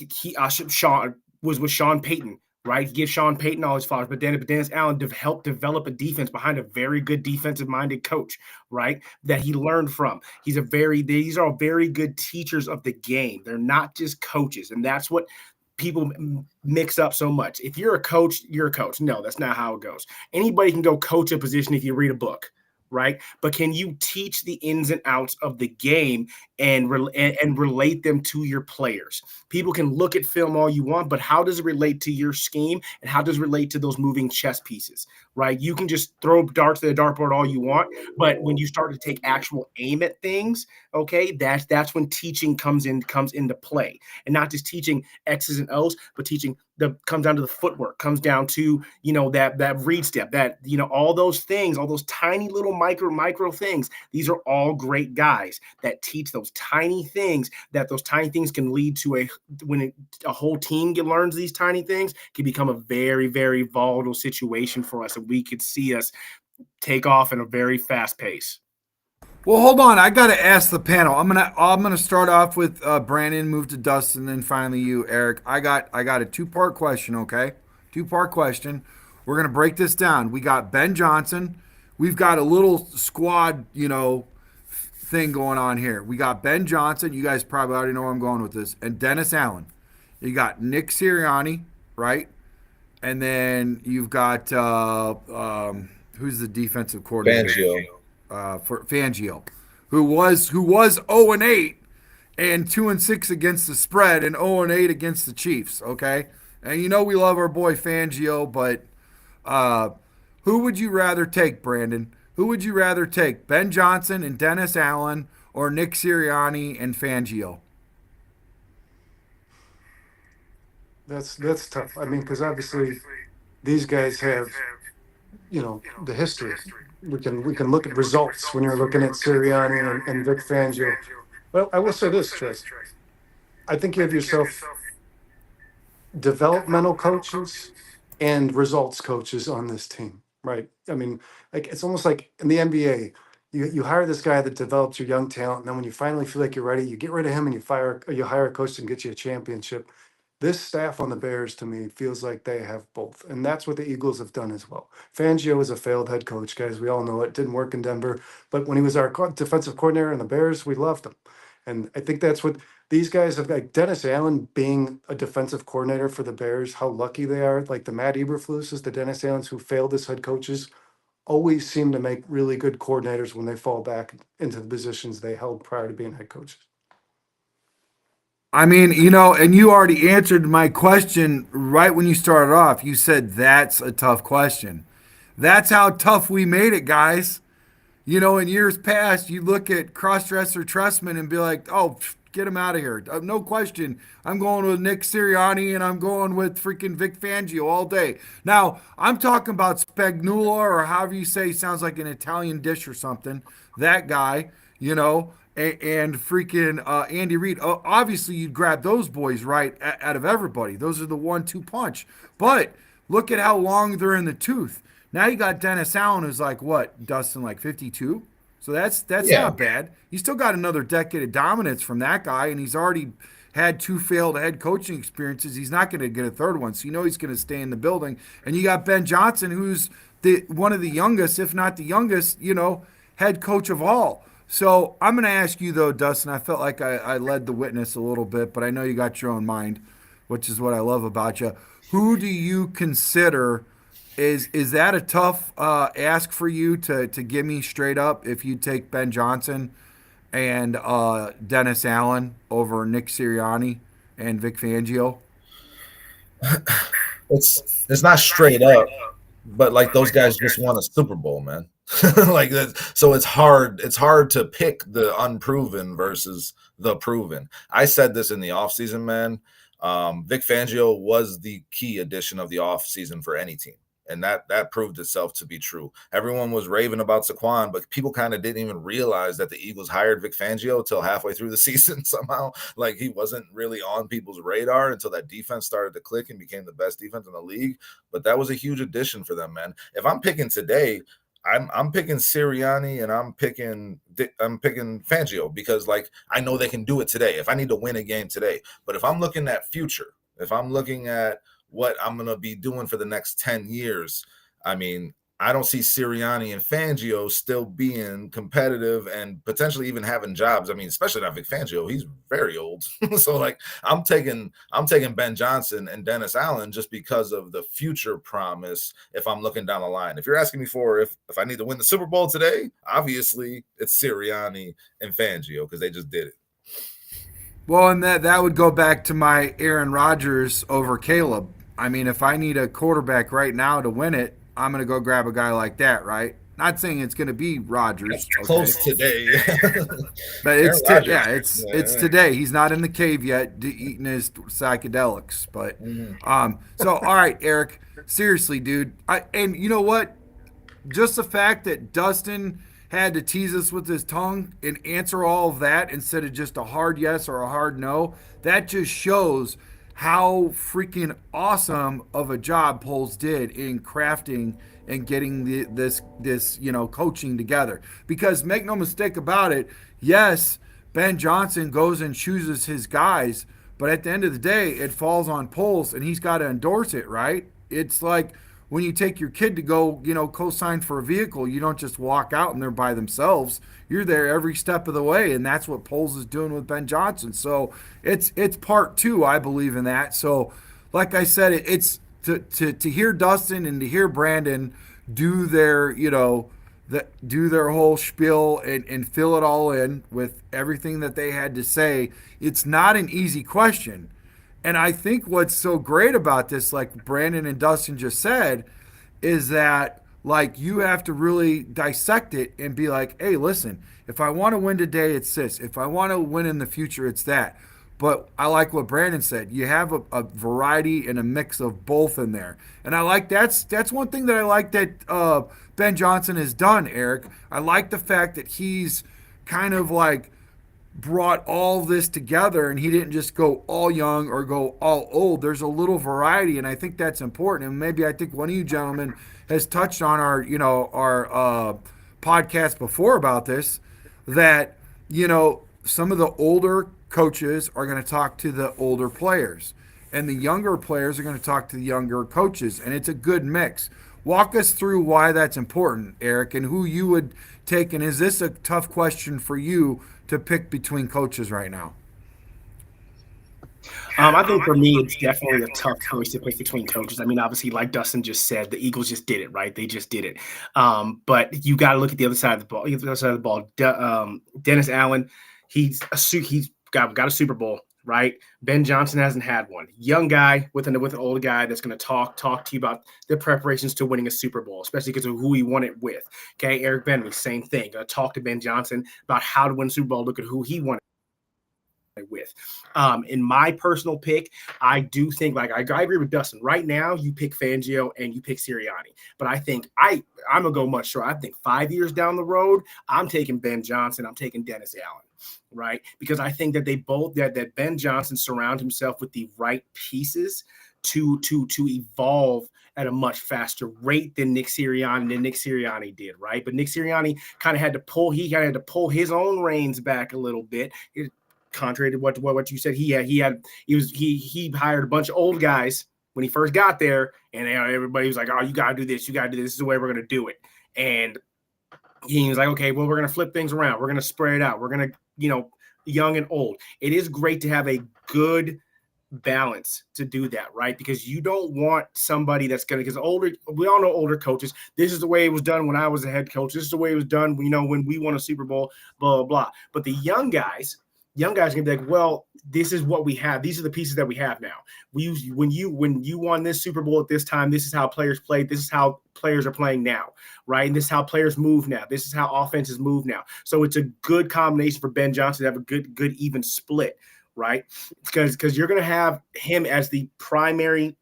Sean was with Sean Payton, right? Give Sean Payton all his flowers, but Dennis Allen helped develop a defense behind a very good defensive-minded coach, right? That he learned from. These are all very good teachers of the game. They're not just coaches, and that's what people mix up so much. If you're a coach, you're a coach. No, that's not how it goes. Anybody can go coach a position if you read a book, right? But can you teach the ins and outs of the game and relate them to your players? People can look at film all you want, but how does it relate to your scheme, and how does it relate to those moving chess pieces, right? You can just throw darts to the dartboard all you want, but when you start to take actual aim at things, okay, that's when teaching comes into play, and not just teaching X's and O's, but teaching comes down to the footwork, comes down to, that read step, that, all those things, all those tiny little micro things. These are all great guys that teach those tiny things, that those tiny things can lead to when a whole team learns these tiny things, can become a very, very volatile situation for us. And we could see us take off in a very fast pace. Well, hold on. I got to ask the panel. I'm gonna start off with Brandon, move to Dustin, then finally you, Eric. I got a 2-part question. Okay, 2-part question. We're gonna break this down. We got Ben Johnson. We've got a little squad, thing going on here. We got Ben Johnson. You guys probably already know where I'm going with this. And Dennis Allen. You got Nick Sirianni, right? And then you've got who's the defensive coordinator? For Fangio, who was 0-8 and 2-6 against the spread and 0-8 against the Chiefs. Okay, and we love our boy Fangio, but who would you rather take, Brandon? Who would you rather take, Ben Johnson and Dennis Allen, or Nick Sirianni and Fangio? That's tough. I mean, because obviously these guys have, the history. We can look at results when you're looking at Sirianni and Vic Fangio. Well, I will say this, Tris. I think you have yourself developmental coaches and results coaches on this team, right? I mean, like it's almost like in the NBA, you hire this guy that develops your young talent, and then when you finally feel like you're ready, you get rid of him and you hire a coach and get you a championship. This staff on the Bears, to me, feels like they have both. And that's what the Eagles have done as well. Fangio is a failed head coach, guys. We all know it. Didn't work in Denver. But when he was our defensive coordinator in the Bears, we loved him. And I think that's what these guys have, like Dennis Allen being a defensive coordinator for the Bears, how lucky they are. Like the Matt Eberfluses, the Dennis Allens who failed as head coaches, always seem to make really good coordinators when they fall back into the positions they held prior to being head coaches. I mean, and you already answered my question right when you started off. You said that's a tough question. That's how tough we made it, guys. In years past, you look at crossdresser Trustman and be like, oh, get him out of here. No question. I'm going with Nick Sirianni and I'm going with freaking Vic Fangio all day. Now, I'm talking about Spagnuolo, or however you say, sounds like an Italian dish or something. That guy, and freaking Andy Reid. Obviously, you'd grab those boys right out of everybody. Those are the 1-2 punch. But look at how long they're in the tooth. Now you got Dennis Allen, who's like what, Dustin, like 52? So that's not bad. You still got another decade of dominance from that guy, and he's already had 2 failed head coaching experiences. He's not going to get a third one, so he's going to stay in the building. And you got Ben Johnson, who's one of the youngest, if not the youngest, head coach of all. So I'm going to ask you, though, Dustin. I felt like I led the witness a little bit, but I know you got your own mind, which is what I love about you. Who do you consider is that a tough ask for you to give me straight up if you take Ben Johnson and Dennis Allen over Nick Sirianni and Vic Fangio? It's not straight up, but like those guys just won a Super Bowl, man. Like that, so it's hard to pick the unproven versus the proven. I said this in the offseason, man. Vic Fangio was the key addition of the offseason for any team, and that proved itself to be true. Everyone was raving about Saquon, but people kind of didn't even realize that the Eagles hired Vic Fangio until halfway through the season somehow. Like he wasn't really on people's radar until that defense started to click and became the best defense in the league. But that was a huge addition for them, man. If I'm picking today, I'm picking Sirianni and I'm picking Fangio because like I know they can do it today if I need to win a game today. But if I'm looking at future, if I'm looking at what I'm going to be doing for the next 10 years, I mean, I don't see Sirianni and Fangio still being competitive and potentially even having jobs. I mean, especially not Vic Fangio. He's very old. So like I'm taking Ben Johnson and Dennis Allen just because of the future promise if I'm looking down the line. If you're asking me for if I need to win the Super Bowl today, obviously it's Sirianni and Fangio because they just did it. Well, and that would go back to my Aaron Rodgers over Caleb. I mean, if I need a quarterback right now to win it, I'm going to go grab a guy like that, right? Not saying it's going to be Rodgers. Okay. Close today. But it's it's today. He's not in the cave yet eating his psychedelics. But so all right, Eric, seriously, dude. And you know what? Just the fact that Dustin had to tease us with his tongue and answer all of that instead of just a hard yes or a hard no, that just shows how freaking awesome of a job Poles did in crafting and getting this coaching together. Because make no mistake about it, yes, Ben Johnson goes and chooses his guys, but at the end of the day, it falls on Poles and he's got to endorse it, right? It's like when you take your kid to go, co-sign for a vehicle, you don't just walk out and they're by themselves. You're there every step of the way, and that's what Poles is doing with Ben Johnson. So it's part two, I believe in that. So, like I said, it's to hear Dustin and to hear Brandon do their do their whole spiel and fill it all in with everything that they had to say. It's not an easy question. And I think what's so great about this, like Brandon and Dustin just said, is that like you have to really dissect it and be like, hey, listen, if I want to win today, it's this. If I want to win in the future, it's that. But I like what Brandon said. You have a variety and a mix of both in there. And I like that's one thing that I like that Ben Johnson has done, Eric. I like the fact that he's kind of like brought all this together and he didn't just go all young or go all old. There's a little variety, and I think that's important. And maybe I think one of you gentlemen has touched on our podcast before about this, that some of the older coaches are going to talk to the older players and the younger players are going to talk to the younger coaches, and it's a good mix. Walk us through why that's important, Eric, and who you would take. And is this a tough question for you to pick between coaches right now? I think for me, it's definitely a tough choice to pick between coaches. I mean, obviously, like Dustin just said, the Eagles just did it, right? They just did it. But you got to look at the other side of the ball. Dennis Allen, he's got a Super Bowl, right? Ben Johnson hasn't had one. Young guy with an older guy that's going to talk to you about the preparations to winning a Super Bowl, especially because of who he won it with. Okay, Eric Bentley, same thing. Going to talk to Ben Johnson about how to win a Super Bowl. Look at who he won it with. In my personal pick, I do think, like I agree with Dustin. Right now, you pick Fangio and you pick Sirianni, but I think I'm gonna go much shorter. I think 5 years down the road, I'm taking Ben Johnson. I'm taking Dennis Allen. Right, because I think that they both that Ben Johnson surround himself with the right pieces to evolve at a much faster rate than Nick Sirianni did, right? But Nick Sirianni kind of had to pull his own reins back a little bit. Contrary to what you said, he hired a bunch of old guys when he first got there, and everybody was like, "Oh, you gotta do this. You gotta do this. This is the way we're gonna do it." And he was like, "Okay, well, we're gonna flip things around. We're gonna spread it out. We're gonna, young and old." It is great to have a good balance to do that, right? Because you don't want somebody that's going to, because we all know older coaches. This is the way it was done when I was a head coach. This is the way it was done, when we won a Super Bowl, blah, blah, blah. But the young guys are going to be like, well, this is what we have. These are the pieces that we have now. When you won this Super Bowl at this time, this is how players played. This is how players are playing now, right? And this is how players move now. This is how offenses move now. So it's a good combination for Ben Johnson to have a good even split, right? Because you're going to have him as the primary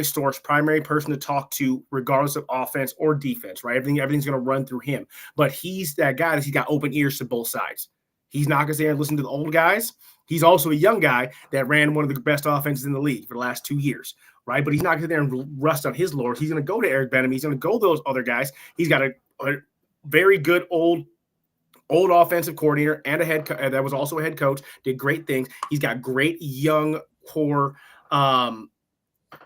source, primary person to talk to, regardless of offense or defense, right? Everything's going to run through him. But he's that guy that he's got open ears to both sides. He's not going to sit there and listen to the old guys. He's also a young guy that ran one of the best offenses in the league for the last 2 years, right? But he's not going to sit there and rust on his laurels. He's going to go to Eric Benham. He's going to go to those other guys. He's got a very good old offensive coordinator and a head that was also a head coach, did great things. He's got great young core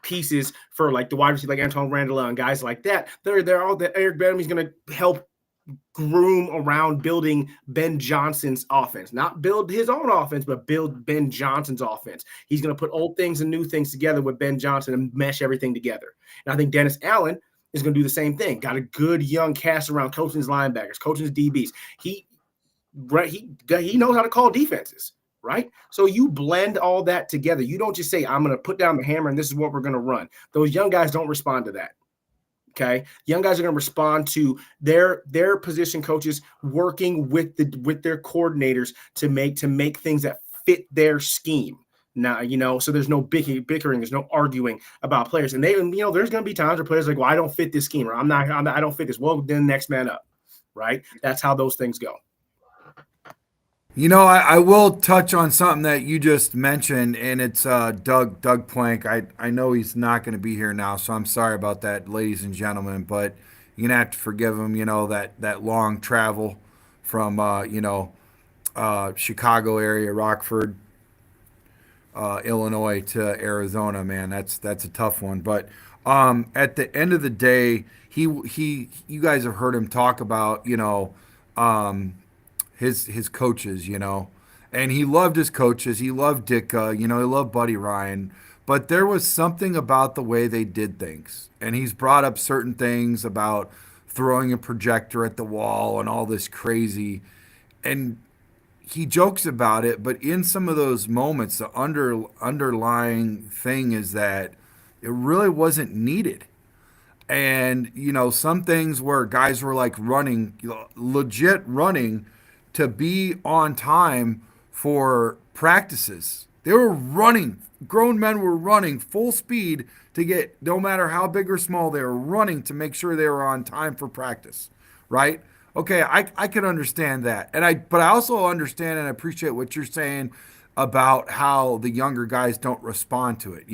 pieces for like the wide receiver, like Antoine Randall and guys like that. They're all that Eric Bieniemy's going to help groom around building Ben Johnson's offense, not build his own offense, but build Ben Johnson's offense. He's going to put old things and new things together with Ben Johnson and mesh everything together. And I think Dennis Allen is going to do the same thing. Got a good young cast around coaching his linebackers, coaching his DBs. He knows how to call defenses, right? So you blend all that together. You don't just say, I'm going to put down the hammer and this is what we're going to run. Those young guys don't respond to that. Okay, young guys are going to respond to their position coaches working with their coordinators to make things that fit their scheme. Now, so there's no bickering, there's no arguing about players, and there's going to be times where players are like, well, I don't fit this scheme, or I don't fit this. Well, then next man up, right? That's how those things go. I will touch on something that you just mentioned, and it's Doug Plank. I know he's not going to be here now, so I'm sorry about that, ladies and gentlemen, but you're going to have to forgive him, that long travel from, Chicago area, Rockford, Illinois to Arizona, man. That's a tough one. But at the end of the day, you guys have heard him talk about, his coaches, and he loved his coaches. He loved Ditka, he loved Buddy Ryan, but there was something about the way they did things. And he's brought up certain things about throwing a projector at the wall and all this crazy. And he jokes about it, but in some of those moments, the underlying thing is that it really wasn't needed. And, some things where guys were like running, legit running to be on time for practices. They were running. Grown men were running full speed to get, no matter how big or small, they were running to make sure they were on time for practice, right? Okay, I can understand that. But I also understand and appreciate what you're saying about how the younger guys don't respond to it,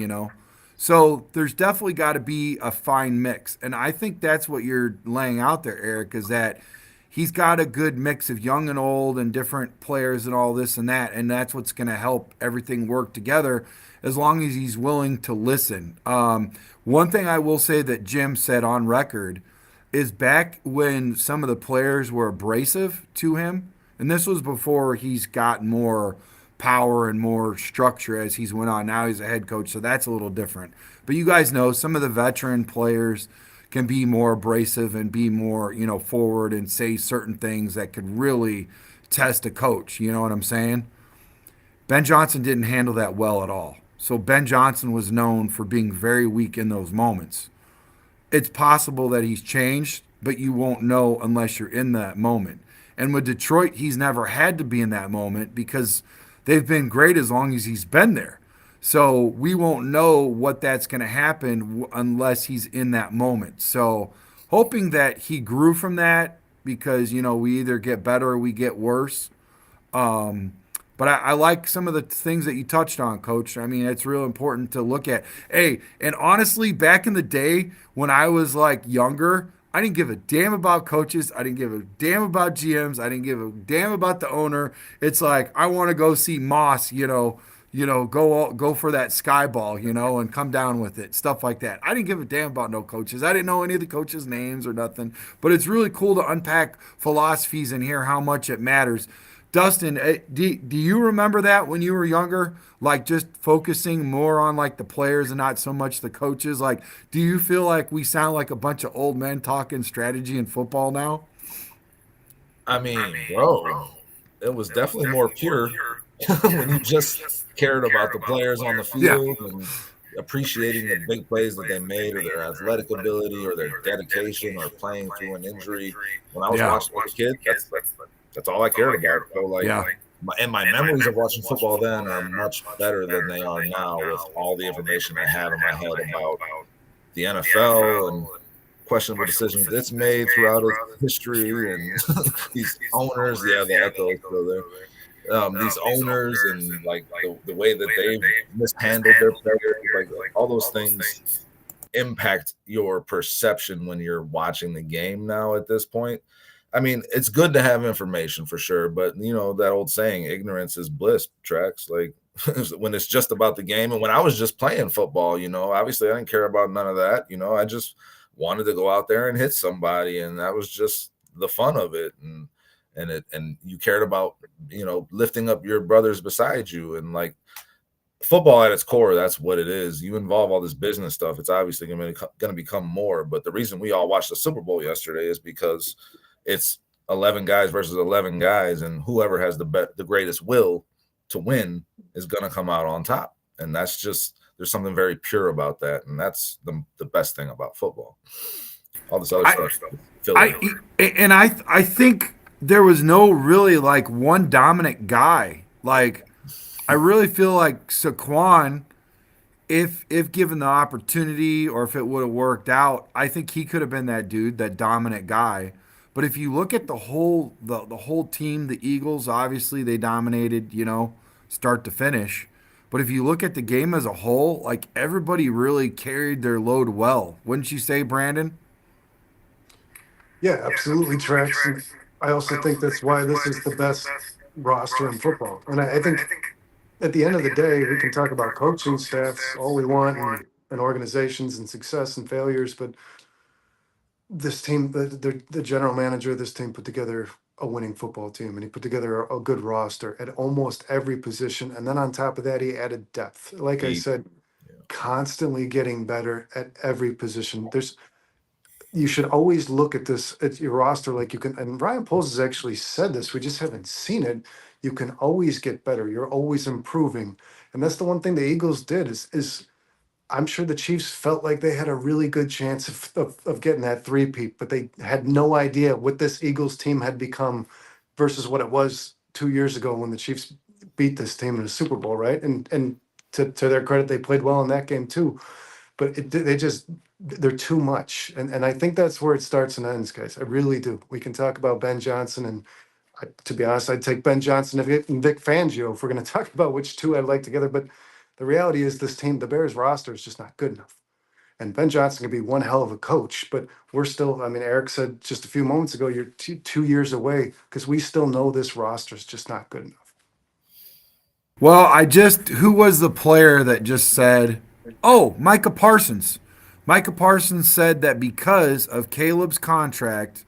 So there's definitely got to be a fine mix. And I think that's what you're laying out there, Eric, is that he's got a good mix of young and old and different players and all this and that, and that's what's going to help everything work together as long as he's willing to listen. One thing I will say that Jim said on record is back when some of the players were abrasive to him, and this was before he's got more power and more structure as he's went on. Now he's a head coach, so that's a little different. But you guys know some of the veteran players can be more abrasive and be more, forward and say certain things that could really test a coach. You know what I'm saying? Ben Johnson didn't handle that well at all. So Ben Johnson was known for being very weak in those moments. It's possible that he's changed, but you won't know unless you're in that moment. And with Detroit, he's never had to be in that moment because they've been great as long as he's been there. So we won't know what that's going to happen unless he's in that moment. So hoping that he grew from that because, we either get better or we get worse. But I like some of the things that you touched on, Coach. I mean, it's real important to look at. Hey, and honestly, back in the day when I was like younger, I didn't give a damn about coaches. I didn't give a damn about GMs. I didn't give a damn about the owner. It's like I want to go see Moss, go for that sky ball, and come down with it, stuff like that. I didn't give a damn about no coaches. I didn't know any of the coaches' names or nothing. But it's really cool to unpack philosophies and hear how much it matters. Dustin, do you remember that when you were younger? Like just focusing more on like the players and not so much the coaches? Like, do you feel like we sound like a bunch of old men talking strategy in football now? I mean, bro, it was definitely more pure when you just cared about the players on the field and appreciating the big plays that they made or their athletic ability or their dedication or playing through an injury. When I was watching as a kid, that's all I cared about. So my memories of watching football then are much better than they are now with all the information I have in my head about the NFL and questionable decisions it's made throughout its history and these owners. Yeah, the echo is still there. These owners and like the way that they've mishandled their players, like all those things impact your perception when you're watching the game now at this point. I mean, it's good to have information for sure, but you know that old saying, ignorance is bliss, tracks. Like when it's just about the game. And when I was just playing football, you know, obviously I didn't care about none of that. You know, I just wanted to go out there and hit somebody, and that was just the fun of it. And you cared about, you know, lifting up your brothers beside you. And like football at its core, that's what it is. You involve all this business stuff, it's obviously going to become more. But the reason we all watched the Super Bowl yesterday is because it's 11 guys versus 11 guys, and whoever has the greatest will to win is going to come out on top. And that's just, there's something very pure about that, and that's the best thing about football. All this other stuff. I think there was no really like one dominant guy. Like I really feel like Saquon, if given the opportunity or if it would have worked out, I think he could have been that dude, that dominant guy. But if you look at the whole team, the Eagles, obviously they dominated, you know, start to finish. But if you look at the game as a whole, like everybody really carried their load well. Wouldn't you say, Brandon? Yeah, absolutely, Trax. And I also think that's why this is the best roster in football. And I think at the end of the day, we can talk about coaching staffs all we want and organizations and success and failures, but this team, the general manager of this team put together a winning football team, and he put together a good roster at almost every position. And then on top of that, he added depth. Like I said, constantly getting better at every position. You should always look at this, at your roster, like you can, and Ryan Poles has actually said this, we just haven't seen it. You can always get better. You're always improving. And that's the one thing the Eagles did is I'm sure the Chiefs felt like they had a really good chance of getting that three-peat, but they had no idea what this Eagles team had become versus what it was 2 years ago when the Chiefs beat this team in the Super Bowl, right? And to their credit, they played well in that game too. But they're too much. And I think that's where it starts and ends, guys. I really do. We can talk about Ben Johnson, and to be honest, I'd take Ben Johnson and Vic Fangio if we're going to talk about which two I'd like together. But the reality is this team, the Bears roster, is just not good enough. And Ben Johnson can be one hell of a coach, but we're still, I mean, Eric said just a few moments ago, you're 2 years away because we still know this roster is just not good enough. Well, who was the player that just said, oh, Micah Parsons. Micah Parsons said that because of Caleb's contract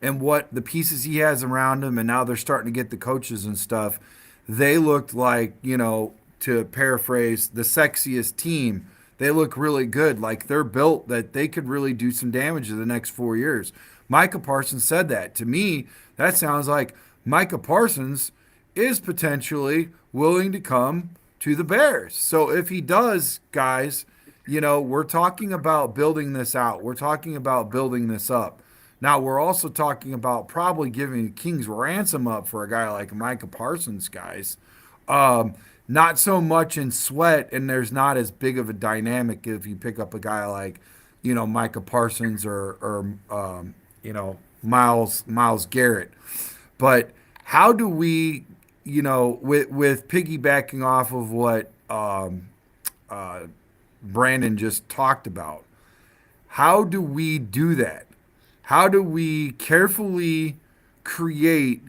and what the pieces he has around him, and now they're starting to get the coaches and stuff, they looked like, you know, to paraphrase, the sexiest team. They look really good. Like they're built that they could really do some damage in the next 4 years. Micah Parsons said that. To me, that sounds like Micah Parsons is potentially willing to come to the Bears. So if he does, guys, you know, we're talking about building this out. We're talking about building this up. Now, we're also talking about probably giving King's ransom up for a guy like Micah Parsons, guys. Not so much in Sweat, and there's not as big of a dynamic if you pick up a guy like, you know, Micah Parsons or you know, Myles Garrett. But how do we, you know, with piggybacking off of what Brandon just talked about, how do we do that? How do we carefully create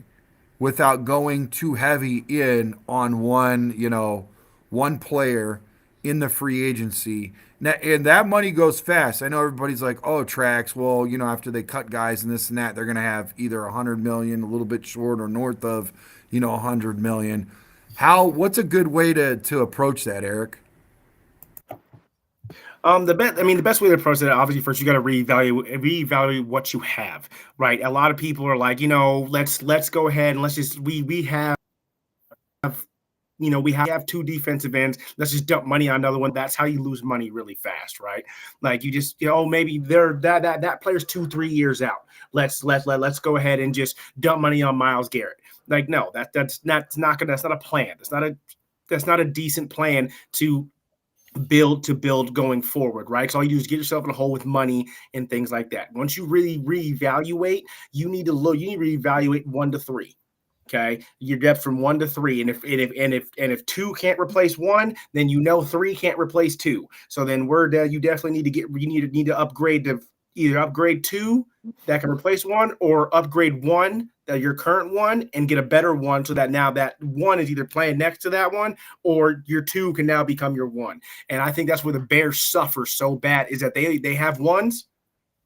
without going too heavy in on one player in the free agency? Now, and that money goes fast. I know everybody's like, oh, Trax, well, you know, after they cut guys and this and that, they're going to have either $100 million, a little bit short or north of, you know, $100 million. What's a good way to approach that, Eric? The best way to approach it, obviously, first you got to reevaluate what you have, right? A lot of people are like, you know, let's go ahead and let's just we have, you know, we have two defensive ends. Let's just dump money on another one. That's how you lose money really fast, right? Like you just, you know, maybe that player's 2-3 years out. Let's go ahead and just dump money on Myles Garrett. Like, no, that's not a plan. That's not a decent plan to build going forward, right? So all you do is get yourself in a hole with money and things like that. Once you really reevaluate, you need to reevaluate 1 to 3. Okay, your depth from 1 to 3, and if 2 can't replace 1, then you know 3 can't replace 2. So then you definitely need to upgrade to either upgrade 2 that can replace 1 or upgrade 1, your current 1, and get a better 1 so that now that 1 is either playing next to that 1 or your 2 can now become your 1. And I think that's where the Bears suffer so bad is that they have 1s,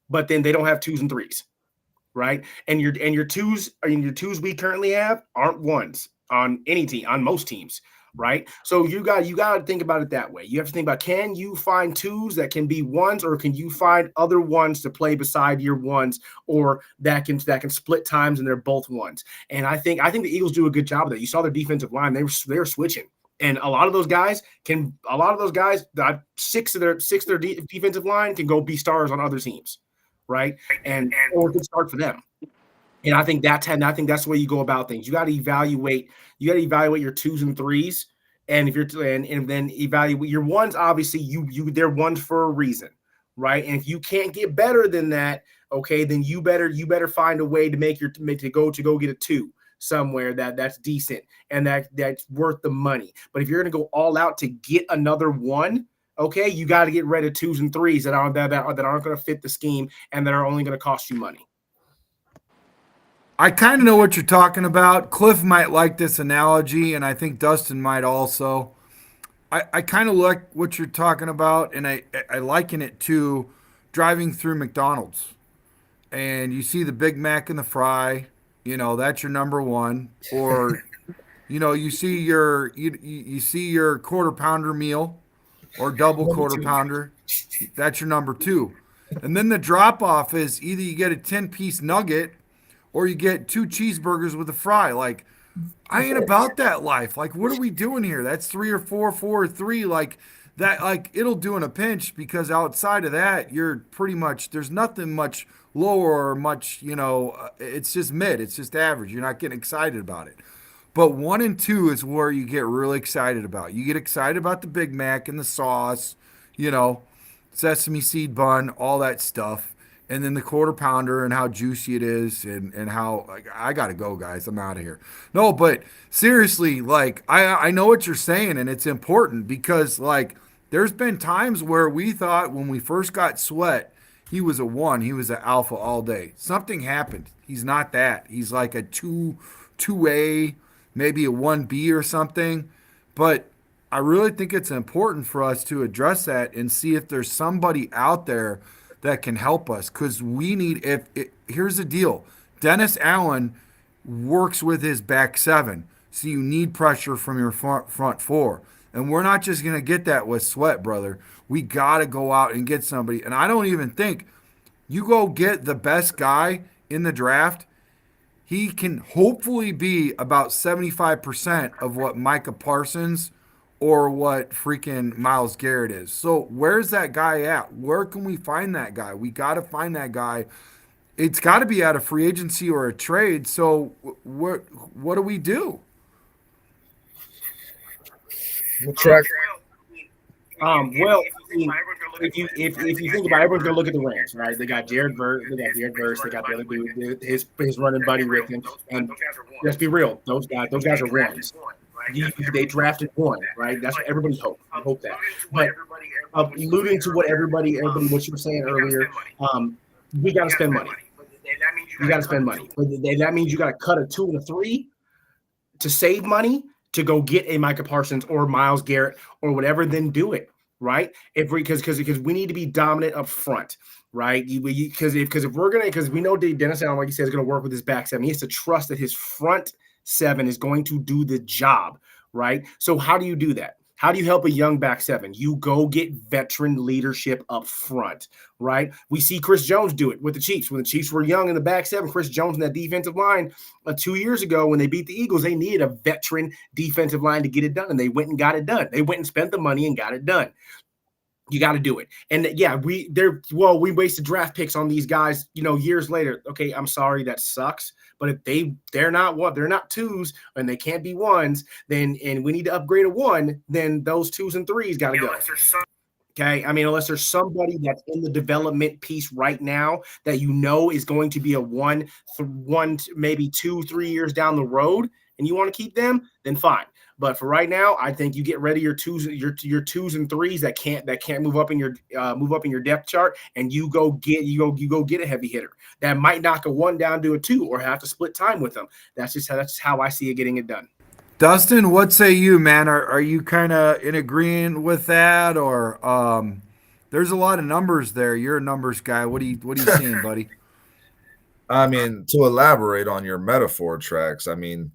but then they don't have 2s and 3s, right? And your 2s we currently have aren't 1s on any team, on most teams. Right. So you got to think about it that way. You have to think about, can you find 2s that can be 1s, or can you find other 1s to play beside your 1s, or that can split times and they're both 1s. And I think the Eagles do a good job of that. You saw their defensive line, they were switching. And a lot of those guys, 6 of their defensive line can go be stars on other teams, right? And or a good start for them. And I think that's the way you go about things. You got to evaluate your 2s and 3s, and if you're and then evaluate your 1s. Obviously, they're 1s for a reason, right? And if you can't get better than that, okay, then you better find a way to go get a 2 somewhere that's decent and that's worth the money. But if you're going to go all out to get another 1, okay, you got to get rid of 2s and 3s that aren't going to fit the scheme and that are only going to cost you money. I kind of know what you're talking about. Cliff might like this analogy, and I think Dustin might also. I kind of like what you're talking about, and I liken it to driving through McDonald's. And you see the Big Mac and the fry, that's your number 1. Or, you see your quarter pounder meal or double quarter pounder. That's your number 2. And then the drop off is either you get a 10-piece nugget or you get 2 cheeseburgers with a fry. Like, I ain't about that life. Like, what are we doing here? That's 3 or 4, 4 or 3. Like, that, like, it'll do in a pinch, because outside of that, you're pretty much, there's nothing much lower or much, it's just mid. It's just average. You're not getting excited about it. But 1 and 2 is where you get really excited about. You get excited about the Big Mac and the sauce, sesame seed bun, all that stuff. And then the quarter pounder and how juicy it is, and how, like, I got to go, guys. I'm out of here. No, but seriously, like, I know what you're saying, and it's important because, like, there's been times where we thought when we first got Sweat, he was a 1. He was an alpha all day. Something happened. He's not that. He's like a 2A, maybe a 1B or something. But I really think it's important for us to address that and see if there's somebody out there that can help us, because we need, here's the deal. Dennis Allen works with his back 7, so you need pressure from your front 4. And we're not just going to get that with Sweat, brother. We got to go out and get somebody. And I don't even think you go get the best guy in the draft, he can hopefully be about 75% of what Micah Parsons or what freaking Myles Garrett is. So where's that guy at? Where can we find that guy? We got to find that guy. It's got to be out of free agency or a trade. So what do we do? We'll track. Well, if you think about it, everyone's gonna look at the Rams, right? They got Jared Verse, they got the other dude, his running buddy with him. And let's be real, those guys are ones. They drafted 1, right? That's what everybody hoped. I hope that. But alluding to what everybody what you were saying earlier, we got to spend money. You got to spend money. But that means you got to cut a 2 and a 3 to save money to go get a Micah Parsons or Myles Garrett or whatever. Then do it, right? Because we need to be dominant up front, right? Because we know Dennis Allen, like you said, is going to work with his back 7. He has to trust that his front 7 is going to do the job, right? So how do you do that? How do you help a young back 7? You go get veteran leadership up front, right? We see Chris Jones do it with the Chiefs. When the Chiefs were young in the back 7, Chris Jones in that defensive line 2 years ago when they beat the Eagles, they needed a veteran defensive line to get it done, and they went and got it done. They went and spent the money and got it done. You got to do it. And yeah, we wasted draft picks on these guys, years later. Okay, I'm sorry, that sucks. But if they're not 2s and they can't be 1s, then and we need to upgrade a 1, then those 2s and 3s got to go. Okay, I mean, unless there's somebody that's in the development piece right now that is going to be a 1, maybe 2, 3 years down the road, and you want to keep them, then fine. But for right now, I think you get rid of your twos and threes that can't move up in your depth chart, and you go get a heavy hitter that might knock a 1 down to a 2 or have to split time with them. That's just how I see it getting it done. Dustin, what say you, man? Are you kind of in agreeing with that, or there's a lot of numbers there? You're a numbers guy. What are you seeing, buddy? I mean, to elaborate on your metaphor tracks, I mean,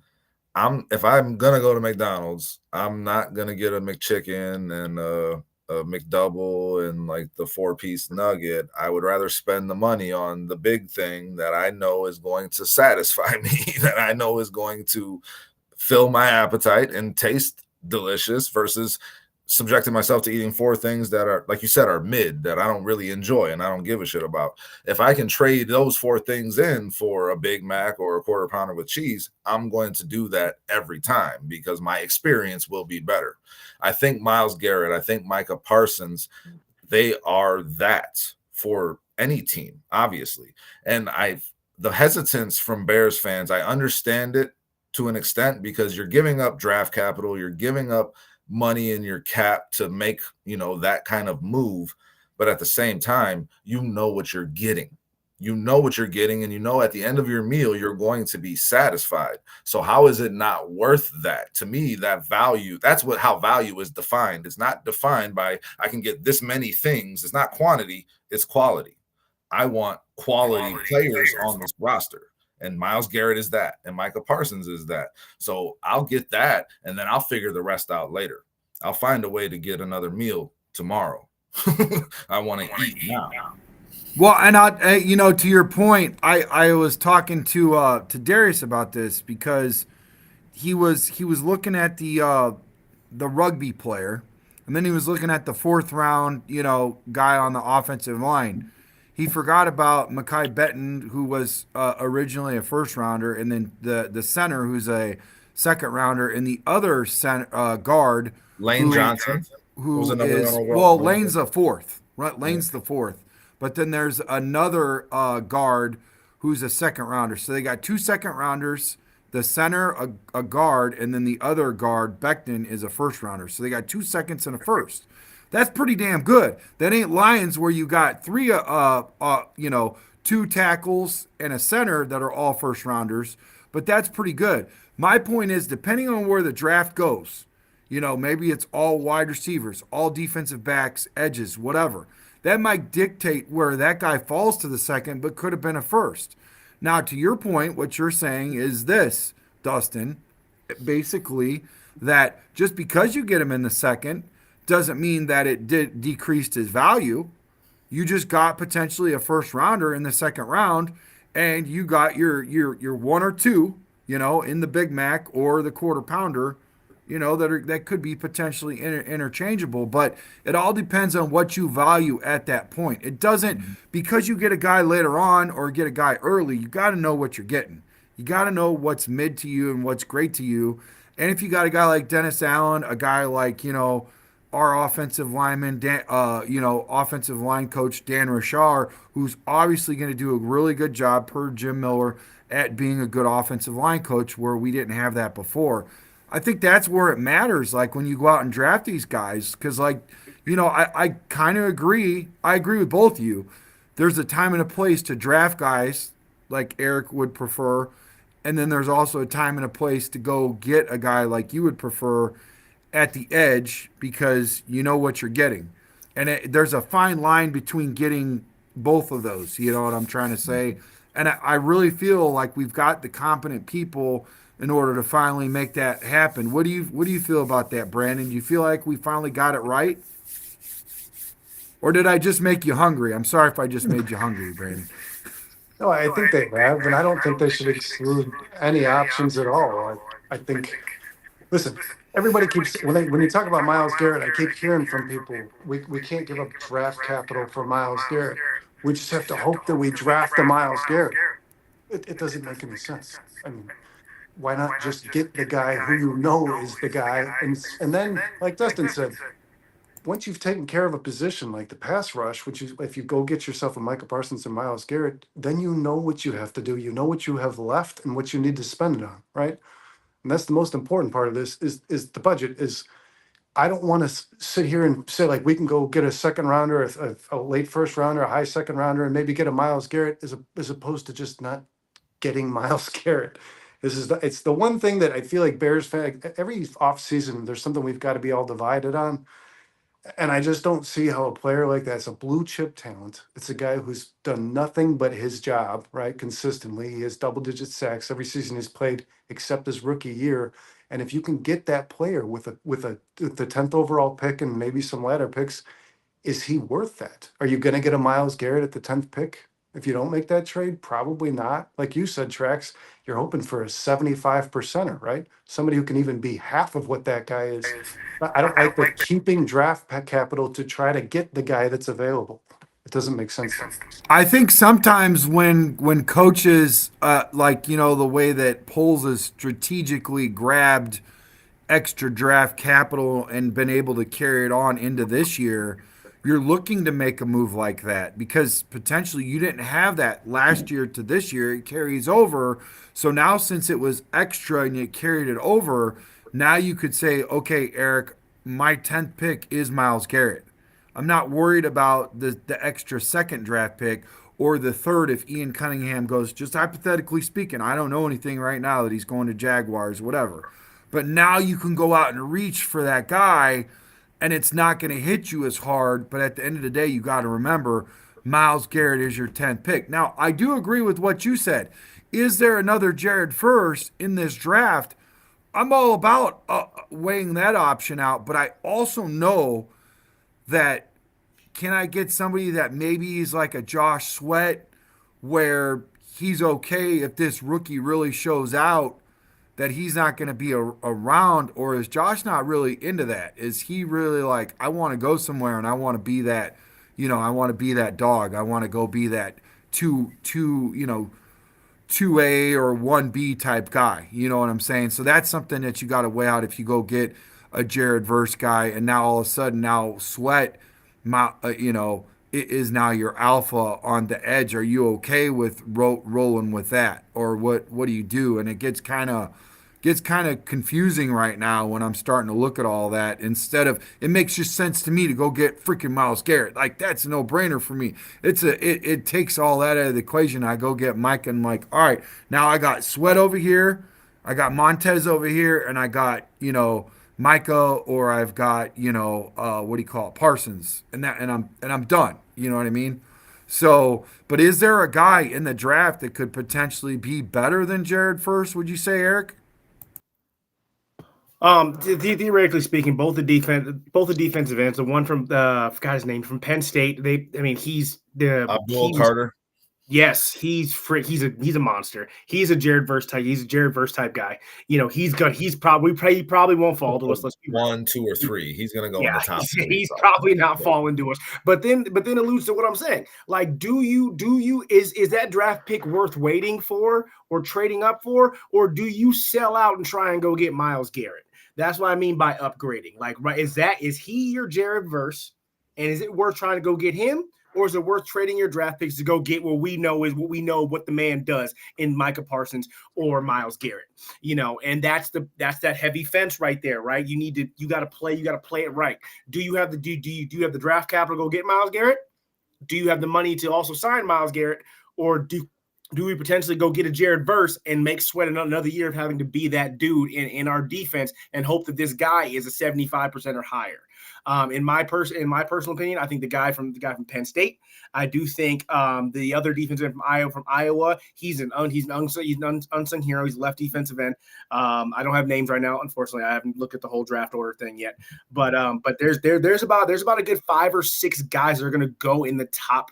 if I'm gonna go to McDonald's, I'm not gonna get a McChicken and a McDouble and like the 4-piece nugget. I would rather spend the money on the big thing that I know is going to satisfy me, that I know is going to fill my appetite and taste delicious, versus subjecting myself to eating 4 things that are, like you said, are mid, that I don't really enjoy and I don't give a shit about. If I can trade those 4 things in for a Big Mac or a quarter pounder with cheese, I'm going to do that every time because my experience will be better. I think Myles Garrett, I think Micah Parsons, they are that for any team, obviously. And the hesitance from Bears fans, I understand it to an extent, because you're giving up draft capital, you're giving up money in your cap to make, that kind of move. But at the same time, you know what you're getting. You know what you're getting, and at the end of your meal, you're going to be satisfied. So how is it not worth that? To me, that value, that's how value is defined. It's not defined by I can get this many things. It's not quantity, it's quality. I want quality players on this roster. And Myles Garrett is that, and Micah Parsons is that. So I'll get that, and then I'll figure the rest out later. I'll find a way to get another meal tomorrow. I want to eat now. Well, and to your point, I was talking to Darius about this because he was looking at the rugby player, and then he was looking at the 4th round guy on the offensive line. He forgot about Mekhi Becton, who was originally a 1st rounder, and then the center, who's a 2nd rounder, and the other guard, Lane Johnson, who is Lane's the 4th, right? Lane's the 4th, but then there's another guard who's a 2nd rounder. So they got 2 2nd rounders, the center a guard, and then the other guard, Becton, is a 1st rounder. So they got 2 seconds and a 1st. That's pretty damn good. That ain't Lions where you got 3, 2 tackles and a center that are all 1st rounders, but that's pretty good. My point is, depending on where the draft goes, maybe it's all wide receivers, all defensive backs, edges, whatever. That might dictate where that guy falls to the 2nd, but could have been a 1st. Now, to your point, what you're saying is this, Dustin, basically, that just because you get him in the 2nd, doesn't mean that it decreased his value. You just got potentially a 1st rounder in the 2nd round, and you got your 1 or 2, in the Big Mac or the quarter pounder, that could be potentially interchangeable. But it all depends on what you value at that point. It doesn't, because you get a guy later on or get a guy early, you got to know what you're getting. You got to know what's mid to you and what's great to you. And if you got a guy like Dennis Allen, a guy like, our offensive lineman, offensive line coach Dan Rashar, who's obviously going to do a really good job per Jim Miller at being a good offensive line coach, where we didn't have that before. I think that's where it matters, like when you go out and draft these guys, because I kind of agree. I agree with both of you. There's a time and a place to draft guys like Eric would prefer, and then there's also a time and a place to go get a guy like you would prefer at the edge, because you know what you're getting. And there's a fine line between getting both of those. You know what I'm trying to say? And I really feel like we've got the competent people in order to finally make that happen. What do you feel about that, Brandon? Do you feel like we finally got it right? Or did I just make you hungry? I'm sorry if I just made you hungry, Brandon. No, I think they have, and I don't think they should exclude any options at all. I think, listen, everybody keeps, when you talk about Myles Garrett, I keep hearing from people, we can't give up draft capital for Myles Garrett. We just have to hope that we draft a Myles Garrett. It doesn't make any sense. I mean, why not just get the guy who you know is the guy? And then, like Dustin said, once you've taken care of a position like the pass rush, which is, if you go get yourself a Micah Parsons and Myles Garrett, then you know what you have to do. You know what you have left and what you need to spend it on, right? and that's the most important part of this, is the budget. Is I don't want to sit here and say like we can go get a second rounder, a late first rounder, a high second rounder, and maybe get a Myles Garrett as opposed to just not getting Myles Garrett. It's the one thing that I feel like Bears fan every offseason there's something we've got to be all divided on. And I just don't see how a player like that's a blue chip talent. It's a guy who's done nothing but his job, right? Consistently. He has double digit sacks every season he's played except his rookie year. And if you can get that player with the 10th overall pick and maybe some latter picks, is he worth that? Are you going to get a Myles Garrett at the 10th pick? If you don't make that trade, probably not. Like you said, Trax, you're hoping for a 75%er, right? Somebody who can even be half of what that guy is. I don't like the keeping draft capital to try to get the guy that's available. It doesn't make sense to me. I think sometimes when coaches like the way that Poles has strategically grabbed extra draft capital and been able to carry it on into this year, you're looking to make a move like that because potentially you didn't have that last year to this year. It carries over. So now since it was extra and you carried it over, now you could say, okay, Eric, my 10th pick is Myles Garrett. I'm not worried about the extra second draft pick or the third if Ian Cunningham goes, just hypothetically speaking. I don't know anything right now that he's going to Jaguars, whatever. But now you can go out and reach for that guy, and it's not going to hit you as hard. But at the end of the day, you got to remember Myles Garrett is your 10th pick. Now, I do agree with what you said. Is there another Jared first in this draft? I'm all about weighing that option out, but I also know that can I get somebody that maybe is like a Josh Sweat where he's okay if this rookie really shows out that he's not going to be around, or is Josh not really into that? Is he really like, I want to go somewhere and I want to be that, I want to be that dog. I want to go be that 2A or 1B type guy. You know what I'm saying? So that's something that you got to weigh out if you go get a Jared Verse guy, and now all of a sudden now Sweat, is now your alpha on the edge. Are you okay with rolling with that, or what do you do? And it gets kind of confusing right now when I'm starting to look at all that. Instead of, it makes just sense to me to go get freaking Myles Garrett. Like that's a no-brainer for me. It takes all that out of the equation. I go get Mike and like, all right, now I got Sweat over here, I got Montez over here, and I got Micah, or I've got what do you call it, Parsons, and I'm done. You know what I mean? So, but is there a guy in the draft that could potentially be better than Jared first? Would you say, Eric? Theoretically speaking, both the defensive ends, the one from forgot his name, from Penn State. He's Carter. Yes, he's a monster. He's a Jared Verse type. He's a Jared Verse type guy. He probably won't fall to us. Let's be 1, 2, or 3. He's gonna go in the top. He's probably not falling to us. But then alludes to what I'm saying. Like, is that draft pick worth waiting for or trading up for, or do you sell out and try and go get Myles Garrett? That's what I mean by upgrading. Like, right, is he your Jared Verse, and is it worth trying to go get him? Or is it worth trading your draft picks to go get what we know what the man does in Micah Parsons or Myles Garrett? And that's that heavy fence right there, right? You got to play it right. Do you have the draft capital to go get Myles Garrett? Do you have the money to also sign Myles Garrett, or do we potentially go get a Jared Verse and make Sweat another year of having to be that dude in our defense and hope that this guy is a 75% or higher? In my personal opinion, I think the guy from Penn State. I do think the other defensive end from Iowa. He's an unsung hero. He's a left defensive end. I don't have names right now, unfortunately. I haven't looked at the whole draft order thing yet. But there's about a good 5 or 6 guys that are going to go in the top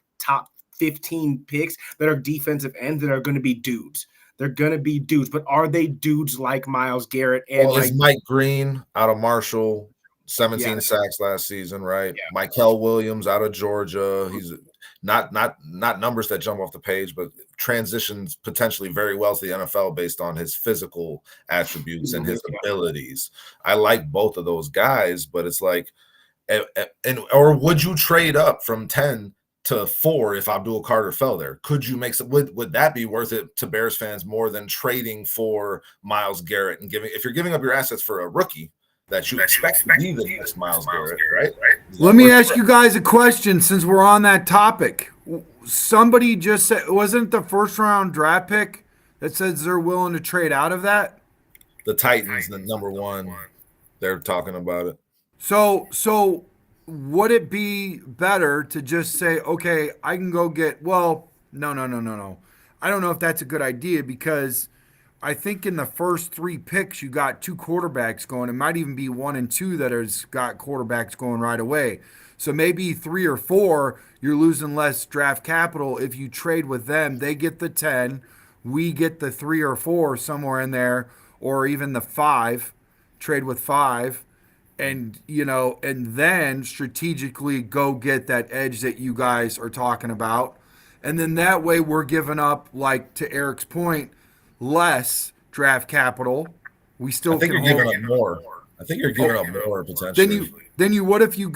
15 picks that are defensive ends that are going to be dudes. They're going to be dudes, but are they dudes like Myles Garrett? And is Mike Green out of Marshall? 17 sacks last season, right? Yeah. Mykel Williams out of Georgia. He's not numbers that jump off the page, but transitions potentially very well to the NFL based on his physical attributes and his abilities. I like both of those guys, but it's like, or would you trade up from 10 to 4 if Abdul Carter fell there. Could you make some? Would that be worth it to Bears fans more than trading for Myles Garrett and giving? If you're giving up your assets for a rookie that you expect to be the next Myles Garrett, right? Let me ask you guys a question since we're on that topic. Somebody just said, wasn't it the first round draft pick that says they're willing to trade out of that? The Titans, the number 1, they're talking about it. So would it be better to just say, okay, I can go get, well, no. I don't know if that's a good idea because I think in the first 3 picks, you got 2 quarterbacks going. It might even be 1 and 2 that has got quarterbacks going right away. So maybe 3 or 4, you're losing less draft capital. If you trade with them, they get the 10, we get the 3 or 4 somewhere in there, or even the 5, trade with 5. And, and then strategically go get that edge that you guys are talking about. And then that way we're giving up, like to Eric's point, less draft capital. We still I think can you're hold giving up more. I think you're giving up more potentially. Then you what if you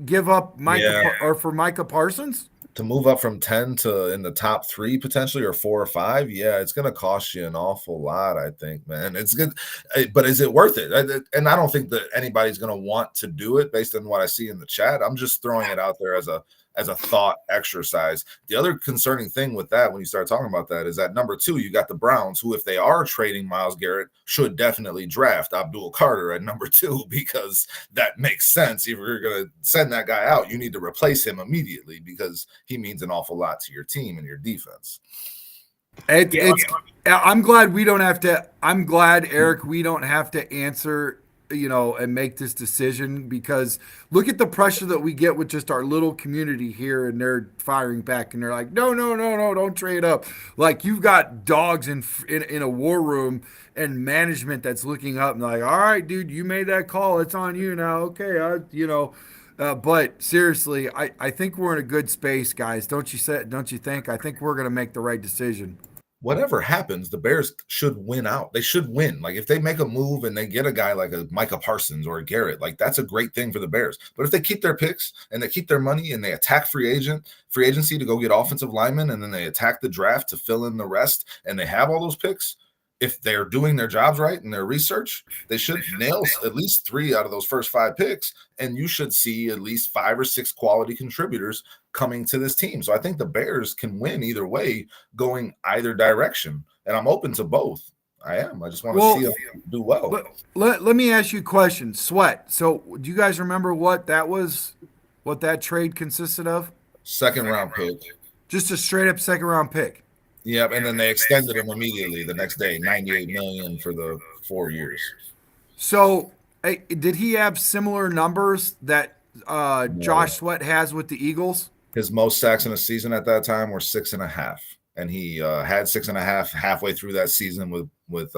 give up Micah Parsons? To move up from 10 to in the top 3 potentially, or 4 or 5, yeah, it's going to cost you an awful lot, I think, man. It's good, but is it worth it? And I don't think that anybody's going to want to do it based on what I see in the chat. I'm just throwing it out there as a thought exercise. The other concerning thing with that, when you start talking about that, is that number 2, you got the Browns, who, if they are trading Myles Garrett, should definitely draft Abdul Carter at number 2, because that makes sense. If you're going to send that guy out, you need to replace him immediately because he means an awful lot to your team and your defense. I'm glad we don't have to. I'm glad, Eric, we don't have to answer and make this decision, because look at the pressure that we get with just our little community here, and they're firing back and they're like, no, don't trade up. Like, you've got dogs in a war room and management that's looking up and like, all right, dude, you made that call. It's on you now. Okay. But seriously, I think we're in a good space, guys. Don't you think? I think we're going to make the right decision. Whatever happens, the Bears should win out. They should win. Like, if they make a move and they get a guy like a Micah Parsons or a Garrett, like, that's a great thing for the Bears. But if they keep their picks and they keep their money and they attack free agency to go get offensive linemen, and then they attack the draft to fill in the rest, and they have all those picks, if they're doing their jobs right and their research, they should nail at least 3 out of those first 5 picks, and you should see at least 5 or 6 quality contributors coming to this team. So I think the Bears can win either way, going either direction, and I'm open to both. I am. I just want to see them do well. Let me ask you a question. Sweat. So do you guys remember what that trade consisted of? Second round pick. Just a straight up second round pick. Yep, and then they extended him immediately the next day, $98 million for the 4 years. So, did he have similar numbers that Josh Sweat has with the Eagles? His most sacks in a season at that time were 6.5, and he had 6.5 halfway through that season with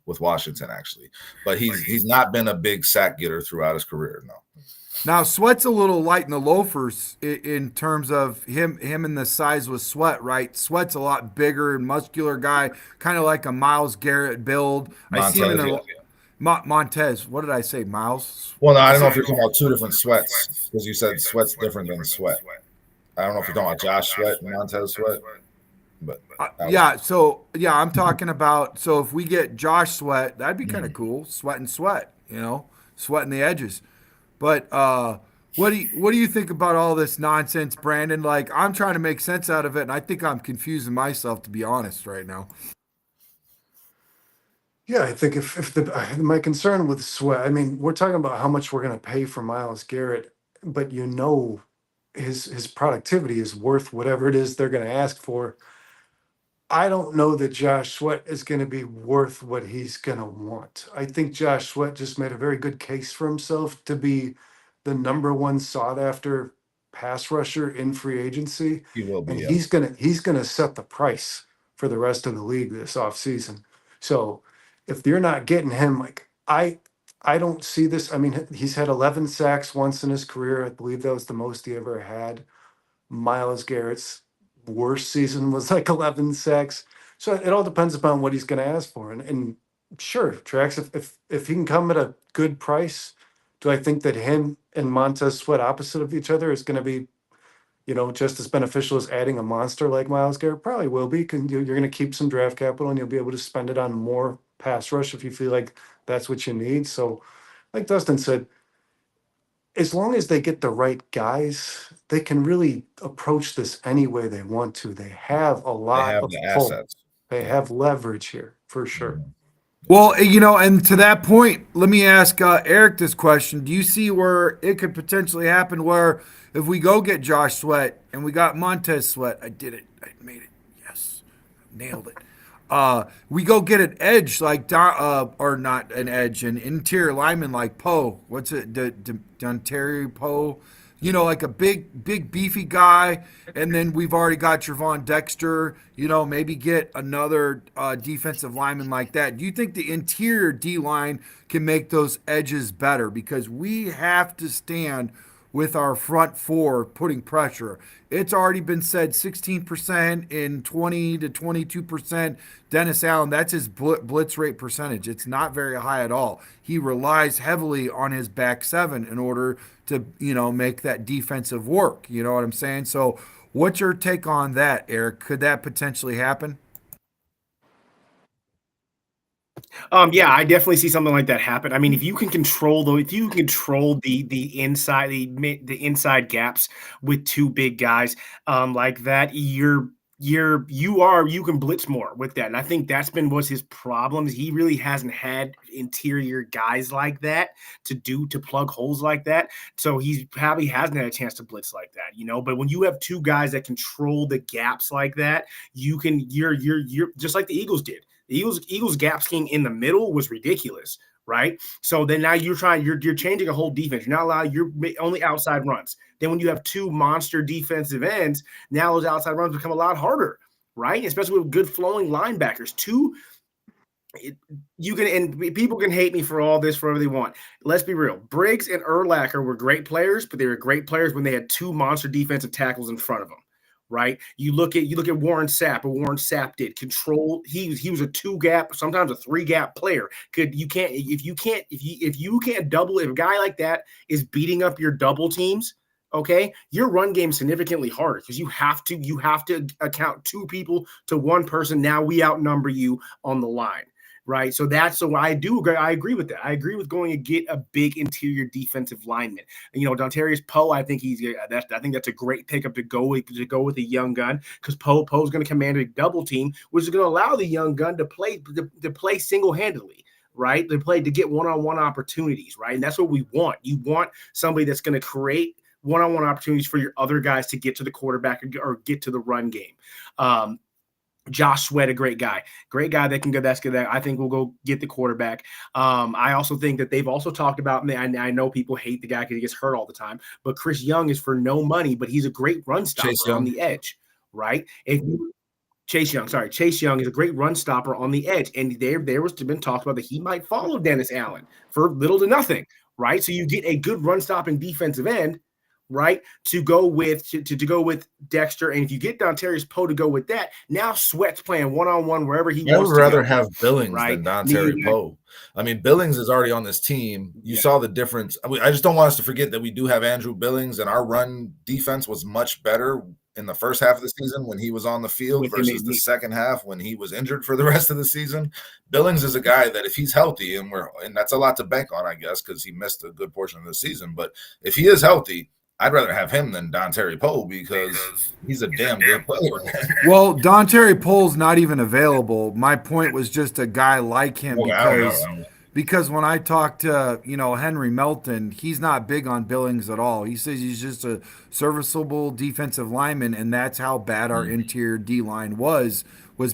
Washington, actually. But he's not been a big sack getter throughout his career, no. Now, Sweat's a little light in the loafers in terms of him and the size with Sweat, right? Sweat's a lot bigger and muscular guy, kind of like a Myles Garrett build. I see him in Montez. What did I say, Miles? Well, no, I don't know if you're talking about 2 different Sweats, because you said Sweat's different than Sweat. I don't know if you're talking about Josh Sweat and Montez Sweat. But I'm talking about, so if we get Josh Sweat, that'd be kind of cool. Sweat and Sweat, sweating the edges. But what do you think about all this nonsense, Brandon? Like, I'm trying to make sense out of it, and I think I'm confusing myself, to be honest, right now. Yeah, I think if my concern with Sweat, I mean, we're talking about how much we're going to pay for Myles Garrett, but his productivity is worth whatever it is they're going to ask for. I don't know that Josh Sweat is going to be worth what he's going to want. I think Josh Sweat just made a very good case for himself to be the number 1 sought after pass rusher in free agency. He will be. And he's gonna set the price for the rest of the league this offseason. So if you're not getting him, like, I don't see this. I mean, he's had 11 sacks once in his career. I believe that was the most he ever had. Myles Garrett's worst season was like 11 sacks. So it all depends upon what he's going to ask for. And sure, Trax, if he can come at a good price, do I think that him and Montez Sweat opposite of each other is going to be, just as beneficial as adding a monster like Myles Garrett? Probably will be, because you're going to keep some draft capital and you'll be able to spend it on more pass rush if you feel like that's what you need. So, like Dustin said, as long as they get the right guys, they can really approach this any way they want to. They have a They lot have of the pull. assets. They have leverage here for sure. Well, and to that point, let me ask Eric this question. Do you see where it could potentially happen where if we go get Josh Sweat and we got Montez Sweat, I did it. I made it. Yes. Nailed it. We go get an edge like or not an edge, an interior lineman like Poe. What's it? Dontari Poe. Like a big beefy guy, and then we've already got Javon Dexter. Maybe get another defensive lineman like that. Do you think the interior D line can make those edges better? Because we have to stand with our front four putting pressure. It's already been said 16% in 20 to 22%. Dennis Allen, that's his blitz rate percentage. It's not very high at all. He relies heavily on his back seven in order to, make that defensive work. You know what I'm saying? So what's your take on that, Eric? Could that potentially happen? Yeah, I definitely see something like that happen. I mean, if you can control the inside the inside gaps with two big guys like that, you can blitz more with that. And I think that's been what's his problems. He really hasn't had interior guys like that to plug holes like that. So he probably hasn't had a chance to blitz like that, But when you have two guys that control the gaps like that, you're just like the Eagles did. The Eagles gap scheme in the middle was ridiculous, right? So then now you're changing a whole defense. You're not allowed your only outside runs. Then when you have two monster defensive ends, now those outside runs become a lot harder, right? Especially with good flowing linebackers. And people can hate me for all this, for whatever they want. Let's be real. Briggs and Urlacher were great players, but they were great players when they had two monster defensive tackles in front of them. Right. You look at Warren Sapp. What Warren Sapp did control. He was a 2-gap, sometimes a 3-gap player. If you can't double, if a guy like that is beating up your double teams, okay, your run game is significantly harder because you have to account two people to one person. Now we outnumber you on the line. Right. So I do agree. I agree with that. I agree with going to get a big interior defensive lineman. And, Dontarius Poe, I think that's a great pickup to go with a young gun, because Poe's going to command a double team, which is going to allow the young gun to play single-handedly. Right. To get one-on-one opportunities. Right. And that's what we want. You want somebody that's going to create one-on-one opportunities for your other guys to get to the quarterback or get to the run game. Josh Sweat, a great guy that can go. That's good. I think we'll go get the quarterback. I also think that they've also talked about, I know people hate the guy because he gets hurt all the time, but Chris Young is for no money, but he's a great run stopper on the edge, right? Chase Young is a great run stopper on the edge. And there was been talked about that he might follow Dennis Allen for little to nothing, right? So you get a good run stopping defensive end, right, to go with Dexter. And if you get Dontarius Poe to go with that, now Sweat's playing one-on-one wherever he wants to go. I would rather have Billings than Dontari Poe. I mean, Billings is already on this team. You saw the difference. I just don't want us to forget that we do have Andrew Billings, and our run defense was much better in the first half of the season when he was on the field versus the second half when he was injured for the rest of the season. Billings is a guy that if he's healthy, and that's a lot to bank on, I guess, because he missed a good portion of the season. But if he is healthy, I'd rather have him than Dontari Poe because he's a damn good player. Well, Dontari Poe's not even available. My point was just a guy like him because when I talked to, Henry Melton, he's not big on Billings at all. He says he's just a serviceable defensive lineman, and that's how bad our interior D-line was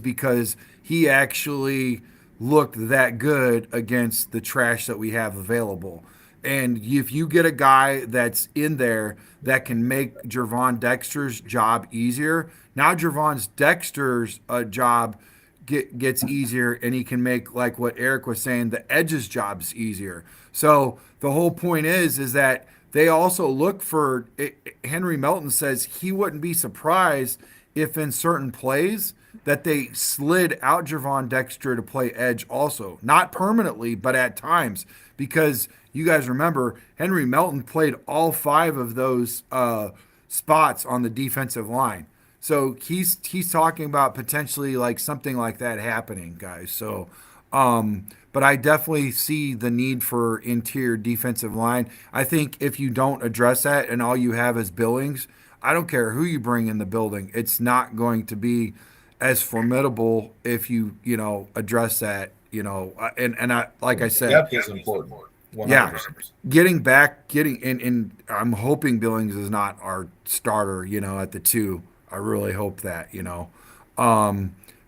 because he actually looked that good against the trash that we have available. And if you get a guy that's in there that can make Javon Dexter's job easier, now Javon Dexter's job gets easier, and he can make, like what Eric was saying, the edges jobs easier. So the whole point is that they also look for – Henry Melton says he wouldn't be surprised if in certain plays that they slid out Javon Dexter to play edge also. Not permanently, but at times, because – you guys remember Henry Melton played all 5 of those spots on the defensive line. So he's talking about potentially like something like that happening, guys. So, but I definitely see the need for interior defensive line. I think if you don't address that and all you have is Billings, I don't care who you bring in the building, it's not going to be as formidable if you address that. And I like I said, Depth is important. 100%. yeah, getting I'm hoping Billings is not our starter, at the 2. I really hope that.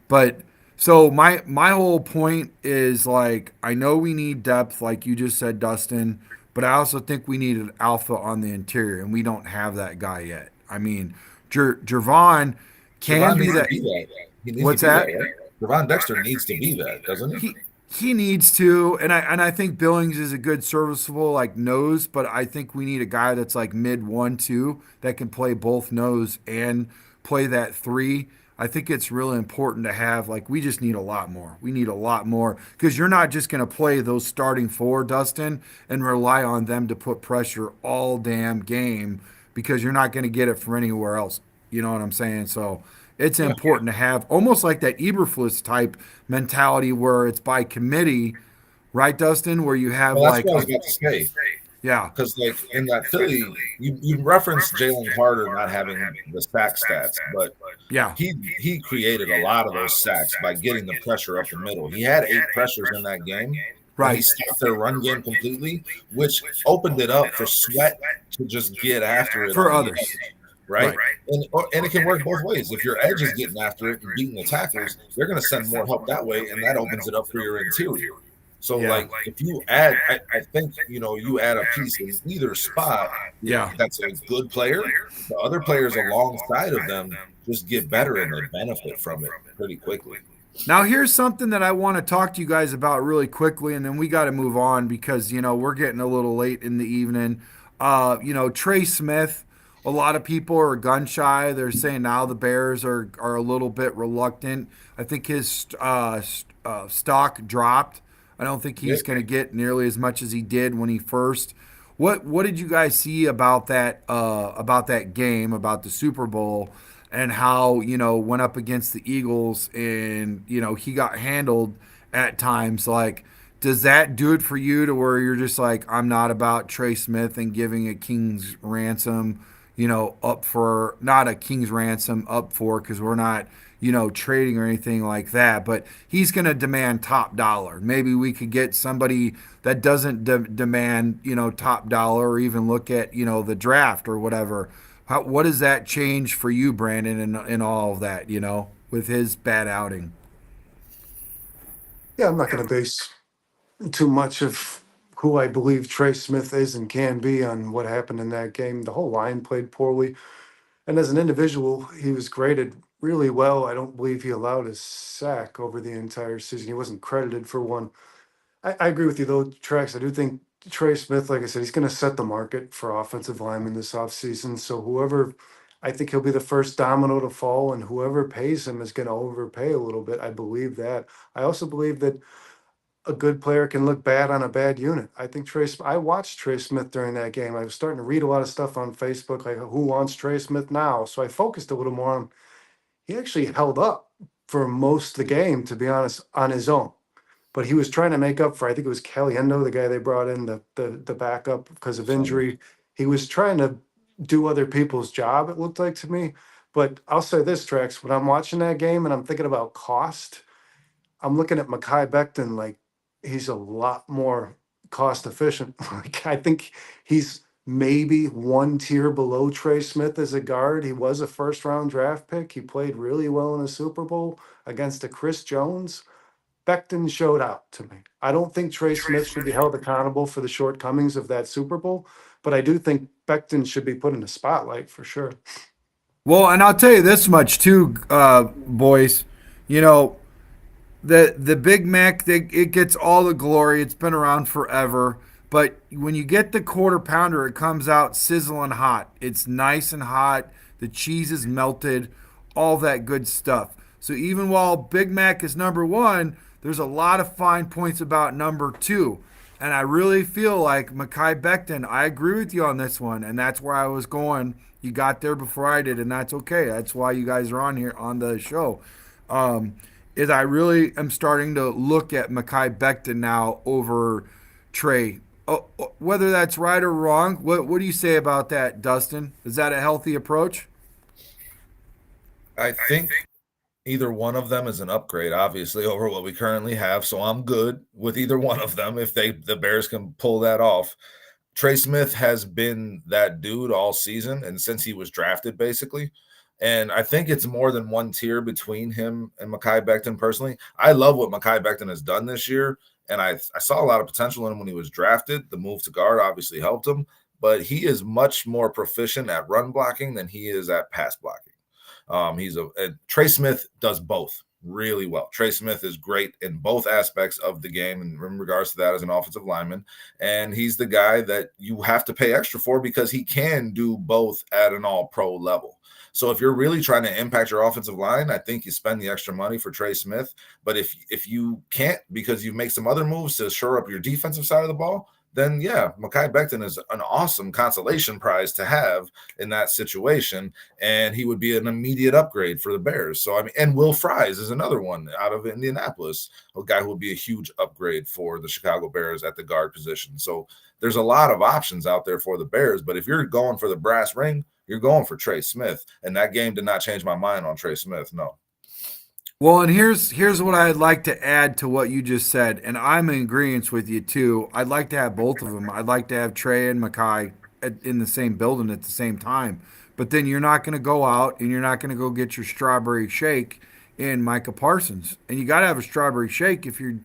But so my whole point is like I know we need depth, like you just said, Dustin, but I also think we need an alpha on the interior, and we don't have that guy yet. I mean, Jervon can Javon be needs to that. be that. He needs What's to be that? that, right? Javon Dexter needs to be that, doesn't he? He needs to, and I think Billings is a good serviceable like nose, but I think we need a guy that's like mid 1-2 that can play both nose and play that 3. I think it's really important to have like we just need a lot more. We need a lot more because you're not just going to play those starting 4, Dustin, and rely on them to put pressure all damn game because you're not going to get it from anywhere else. You know what I'm saying? So it's important to have almost like that Eberflus type mentality where it's by committee, right, Dustin? Where you have Well, that's like, what I was about to say. yeah, Because like in that Philly, you referenced Jalen Carter not having the sack stats, but yeah, he created a lot of those sacks by getting the pressure up the middle. He had 8 pressures in that game. And he right, stopped their run game completely, which opened it up for Sweat to just get after it for on the others. edge, right? And it can work both ways. If your edge is getting after it and beating the tackles, they're going to send more help that way, and that opens it up for your interior. So, Yeah. like, if you add, I think, you add a piece in either spot Yeah. that's a good player, the other players alongside of them just get better and they benefit from it pretty quickly. Now, here's something that I want to talk to you guys about really quickly, and then we got to move on because, we're getting a little late in the evening. Trey Smith, a lot of people are gun shy. They're saying now the Bears are a little bit reluctant. I think his stock dropped. I don't think he's going to get nearly as much as he did when he first. What did you guys see about that game, about the Super Bowl, and how went up against the Eagles and he got handled at times? Like, does that do it for you to where you're just like, I'm not about Trey Smith and giving a king's ransom, up for not a king's ransom up for because we're not trading or anything like that, but he's going to demand top dollar. Maybe we could get somebody that doesn't demand, top dollar or even look at, the draft or whatever. What does that change for you, Brandon, and all of that, with his bad outing? Yeah, I'm not going to base too much of who I believe Trey Smith is and can be on what happened in that game. The whole line played poorly. And as an individual, he was graded really well. I don't believe he allowed a sack over the entire season. He wasn't credited for one. I agree with you, though, Trax. I do think Trey Smith, like I said, he's going to set the market for offensive linemen this offseason. So I think he'll be the first domino to fall, and whoever pays him is going to overpay a little bit. I believe that. I also believe that a good player can look bad on a bad unit. I think I watched Trey Smith during that game. I was starting to read a lot of stuff on Facebook, like who wants Trey Smith now? So I focused a little more on, he actually held up for most of the game, to be honest, on his own. But he was trying to make up for, I think it was Caliendo, the guy they brought in, the backup because of injury. He was trying to do other people's job, it looked like to me. But I'll say this, Trax, when I'm watching that game and I'm thinking about cost, I'm looking at Mekhi Becton like he's a lot more cost efficient. Like I think he's maybe one tier below Trey Smith as a guard. He was a first round draft pick. He played really well in the Super Bowl against a Chris Jones. Becton showed out to me. I don't think Trey Smith should be held accountable for the shortcomings of that Super Bowl, but I do think Becton should be put in the spotlight for sure. Well, and I'll tell you this much too, boys. The Big Mac, it gets all the glory. It's been around forever. But when you get the quarter pounder, it comes out sizzling hot. It's nice and hot. The cheese is melted, all that good stuff. So even while Big Mac is number one, there's a lot of fine points about number two. And I really feel like Mekhi Becton, I agree with you on this one. And that's where I was going. You got there before I did, and that's okay. That's why you guys are on here on the show. Um, is I really am starting to look at Mekhi Becton now over Trey. Whether that's right or wrong, what do you say about that, Dustin? Is that a healthy approach? I think either one of them is an upgrade, obviously, over what we currently have. So I'm good with either one of them if the Bears can pull that off. Trey Smith has been that dude all season and since he was drafted, basically. And I think it's more than one tier between him and Mekhi Becton personally. I love what Mekhi Becton has done this year. And I saw a lot of potential in him when he was drafted. The move to guard obviously helped him, but he is much more proficient at run blocking than he is at pass blocking. Trey Smith does both really well. Trey Smith is great in both aspects of the game in regards to that as an offensive lineman. And he's the guy that you have to pay extra for because he can do both at an all pro level. So if you're really trying to impact your offensive line, I think you spend the extra money for Trey Smith. But if you can't because you make some other moves to shore up your defensive side of the ball, then yeah, Mekhi Becton is an awesome consolation prize to have in that situation, and he would be an immediate upgrade for the Bears. So I mean, and Will Fries is another one out of Indianapolis, a guy who would be a huge upgrade for the Chicago Bears at the guard position. So there's a lot of options out there for the Bears, but if you're going for the brass ring, you're going for Trey Smith, and that game did not change my mind on Trey Smith. No. Well, and here's what I'd like to add to what you just said, and I'm in agreement with you too. I'd like to have both of them. I'd like to have Trey and Mekhi in the same building at the same time. But then you're not going to go out and you're not going to go get your strawberry shake in Micah Parsons, and you got to have a strawberry shake if you're,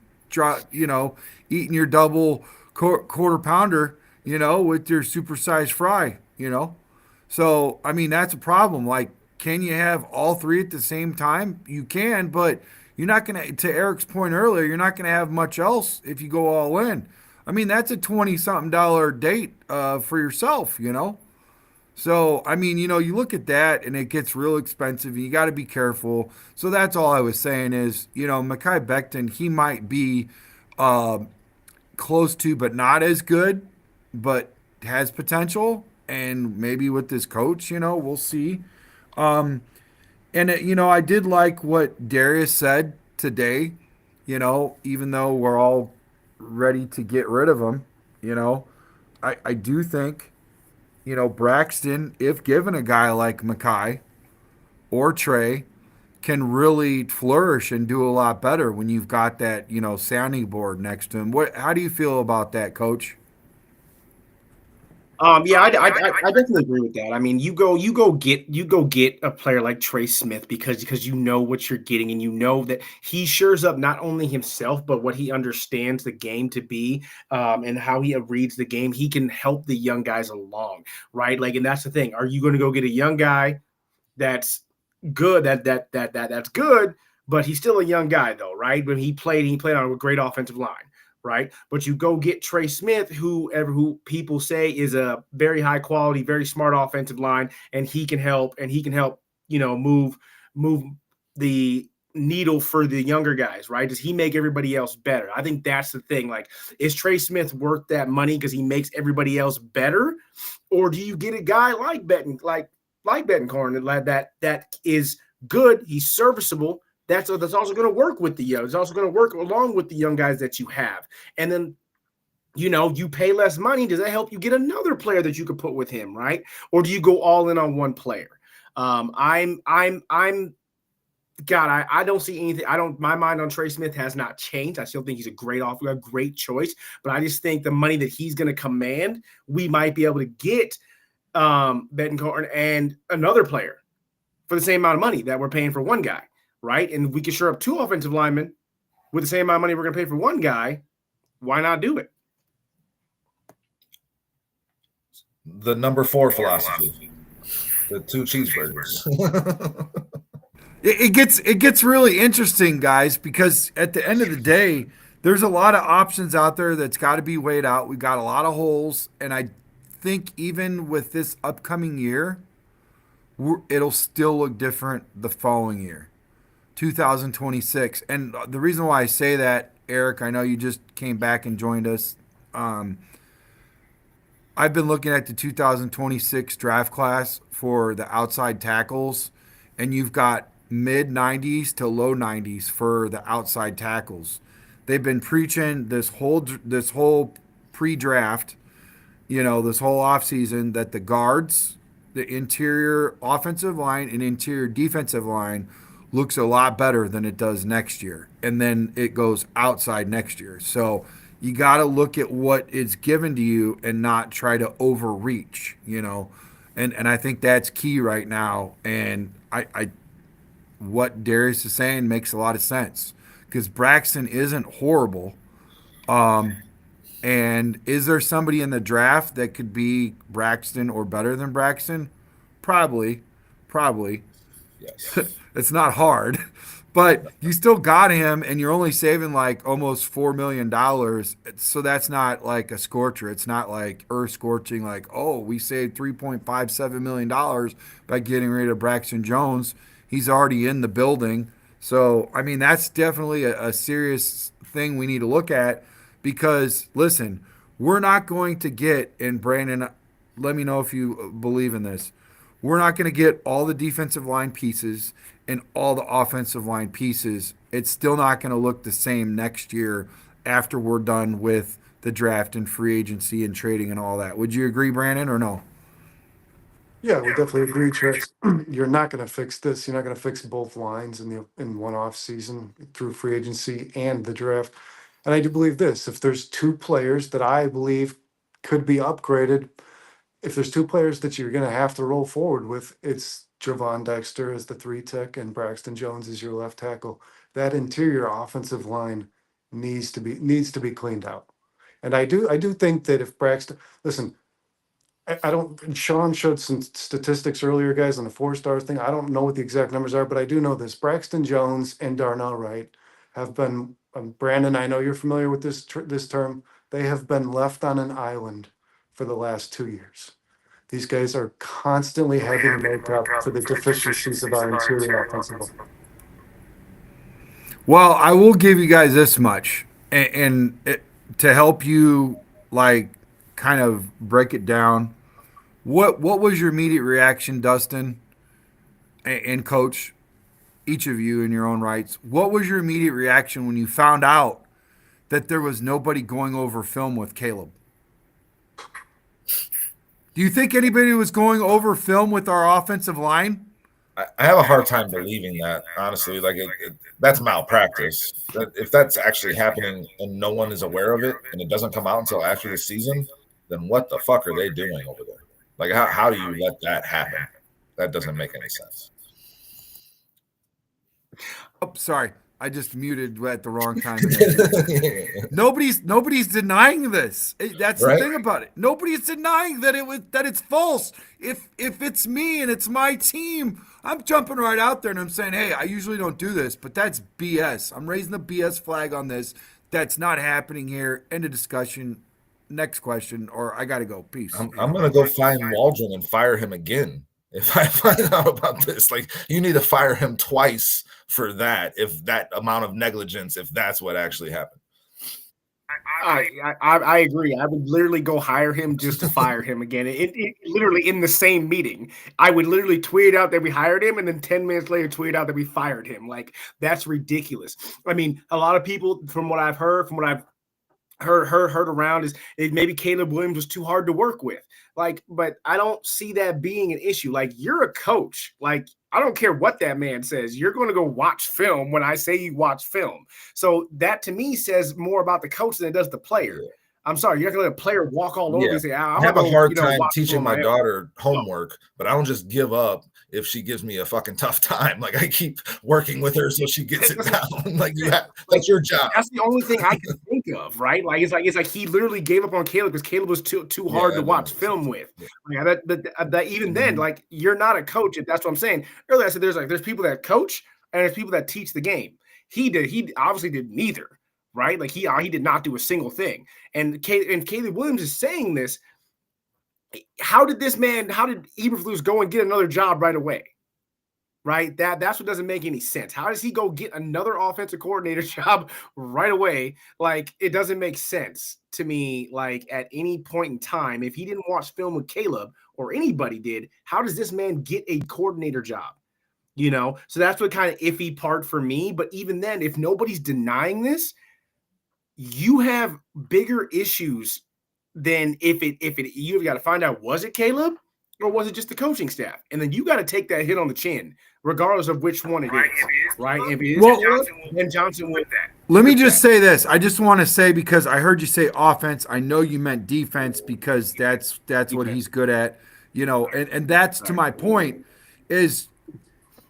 eating your double quarter pounder, with your supersized fry, So I mean that's a problem. Like, can you have all three at the same time? You can, but you're not going to Eric's point earlier, you're not going to have much else if you go all in. I mean, that's a 20 something dollar date for yourself. So, I mean, you look at that and it gets real expensive and you got to be careful. So that's all I was saying is, Mekhi Becton, he might be uh, close to, but not as good, but has potential. And maybe with this coach, we'll see. Um, and I did like what Darius said today. Even though we're all ready to get rid of him, I do think, Braxton, if given a guy like Mekhi or Trey, can really flourish and do a lot better when you've got that, sounding board next to him. How do you feel about that, Coach? Yeah, I definitely agree with that. I mean, you go get a player like Trey Smith because you know what you're getting and you know that he shores up not only himself but what he understands the game to be, and how he reads the game. He can help the young guys along, right? Like, and that's the thing. Are you going to go get a young guy that's good? That's good, but he's still a young guy though, right? When he played on a great offensive line, right? But you go get Trey Smith, who people say is a very high quality, very smart offensive line, and he can help, move the needle for the younger guys, right? Does he make everybody else better? I think that's the thing. Like, is Trey Smith worth that money because he makes everybody else better, or do you get a guy like Bettencourt that is good? He's serviceable. That's also going to work with the young. It's also going to work along with the young guys that you have. And then, you pay less money. Does that help you get another player that you could put with him, right? Or do you go all in on one player? I don't see anything. My mind on Trey Smith has not changed. I still think he's a great choice, but I just think the money that he's going to command, we might be able to get Bettencourt and another player for the same amount of money that we're paying for one guy. Right. And we can shore up two offensive linemen with the same amount of money we're going to pay for one guy. Why not do it? The number 4 philosophy, the 2 cheeseburgers. It gets really interesting, guys, because at the end of the day, there's a lot of options out there that's got to be weighed out. We've got a lot of holes. And I think even with this upcoming year, it'll still look different the following year. 2026. And the reason why I say that, Eric, I know you just came back and joined us I've been looking at the 2026 draft class for the outside tackles, and you've got mid 90s to low 90s for the outside tackles. They've been preaching this whole pre-draft, this whole offseason that the guards, the interior offensive line and interior defensive line looks a lot better than it does next year. And then it goes outside next year. So you got to look at what is given to you and not try to overreach. And I think that's key right now. And what Darius is saying makes a lot of sense because Braxton isn't horrible. And is there somebody in the draft that could be Braxton or better than Braxton? Probably. Yes. It's not hard, but you still got him, and you're only saving like almost $4 million. So that's not like a scorcher. It's not like earth scorching, like, oh, we saved $3.57 million by getting rid of Braxton Jones. He's already in the building. So, I mean, that's definitely a serious thing we need to look at because, listen, we're not going to get, and Brandon, let me know if you believe in this, we're not going to get all the defensive line pieces and all the offensive line pieces. It's still not going to look the same next year after we're done with the draft and free agency and trading and all that. Would you agree, Brandon, or no? Yeah, we definitely agree, Trix. You're not going to fix this. You're not going to fix both lines in one off season through free agency and the draft. And I do believe this: if there's two players that I believe could be upgraded, if there's two players that you're going to have to roll forward with, it's Javon Dexter as the 3 tech and Braxton Jones as your left tackle. That interior offensive line needs to be cleaned out. And I do think that if Braxton, listen, I don't. Sean showed some statistics earlier, guys, on the 4-star thing. I don't know what the exact numbers are, but I do know this: Braxton Jones and Darnell Wright have been. Brandon, I know you're familiar with this term. They have been left on an island for the last 2 years. These guys are constantly having to make up for the deficiencies of our interior offensive line. Well, I will give you guys this much, to help you like kind of break it down. What was your immediate reaction, Dustin and Coach, each of you in your own rights? What was your immediate reaction when you found out that there was nobody going over film with Caleb? Do you think anybody was going over film with our offensive line? I have a hard time believing that, honestly. Like, that's malpractice. If that's actually happening and no one is aware of it and it doesn't come out until after the season, then what the fuck are they doing over there? Like, how do you let that happen? That doesn't make any sense. Oh, sorry. I just muted at the wrong time. Nobody's denying this. That's right? The thing about it. Nobody's denying that it's false. If it's me and it's my team, I'm jumping right out there and I'm saying, hey, I usually don't do this, but that's BS. I'm raising the BS flag on this. That's not happening here. End of discussion. Next question, or I got to go. Peace. I'm going to go find Waldron and fire him again. If I find out about this, like, you need to fire him twice for that, if that amount of negligence, if that's what actually happened. I agree. I would literally go hire him just to fire him again. It literally in the same meeting. I would literally tweet out that we hired him and then 10 minutes later tweet out that we fired him. Like, that's ridiculous. I mean, a lot of people, from what I've heard, heard around, is maybe Caleb Williams was too hard to work with. Like, but I don't see that being an issue. Like, you're a coach. Like, I don't care what that man says. You're going to go watch film when I say you watch film. So that to me says more about the coach than it does the player. I'm sorry, you're not going to let a player walk all over you and say, I have a hard time teaching my daughter homework, but I don't just give up if she gives me a fucking tough time. Like, I keep working with her so she gets it down. Like, that's your job. That's the only thing I can think of, right? Like, it's like he literally gave up on Caleb because Caleb was too hard to watch film with. Like, that even then, like, you're not a coach. If that's what I'm saying. Earlier I said there's people that coach and there's people that teach the game. He obviously did neither. Right? Like, he did not do a single thing. And Caleb Williams is saying this. How did Eberflus go and get another job right away? right? That's what doesn't make any sense. How does he go get another offensive coordinator job right away? Like, it doesn't make sense to me. Like, at any point in time, if he didn't watch film with Caleb or anybody did, how does this man get a coordinator job? So that's what kind of iffy part for me. But even then, if nobody's denying this, you have bigger issues than if you've got to find out, was it Caleb or was it just the coaching staff? And then you got to take that hit on the chin, regardless of which one it is, right? If it is Johnson, then Johnson with that. Let me just say this. I just want to say, because I heard you say offense, I know you meant defense, because that's what he's good at, and that's to my point is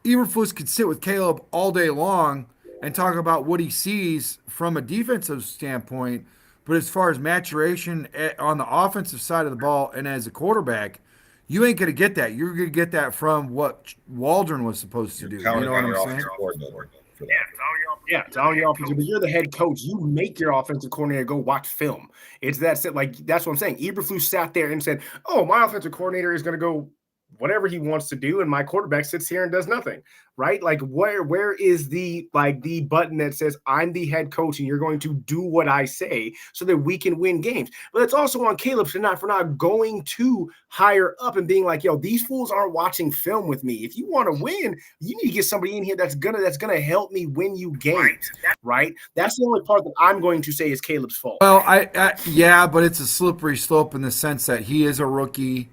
Eberflus could sit with Caleb all day long and talk about what he sees from a defensive standpoint. But as far as maturation on the offensive side of the ball and as a quarterback, you ain't going to get that. You're going to get that from what Waldron was supposed to do. You know what I'm saying? Yeah, it's all your offensive. But you're the head coach. You make your offensive coordinator go watch film. It's that's what I'm saying. Eberflus sat there and said, "Oh, my offensive coordinator is going to go whatever he wants to do, and my quarterback sits here and does nothing." Right? Like, where is the button that says I'm the head coach and you're going to do what I say so that we can win games? But it's also on Caleb for not going too higher up and being like, "Yo, these fools aren't watching film with me. If you want to win, you need to get somebody in here that's gonna help me win you games." Right? That's the only part that I'm going to say is Caleb's fault. Well, yeah, but it's a slippery slope in the sense that he is a rookie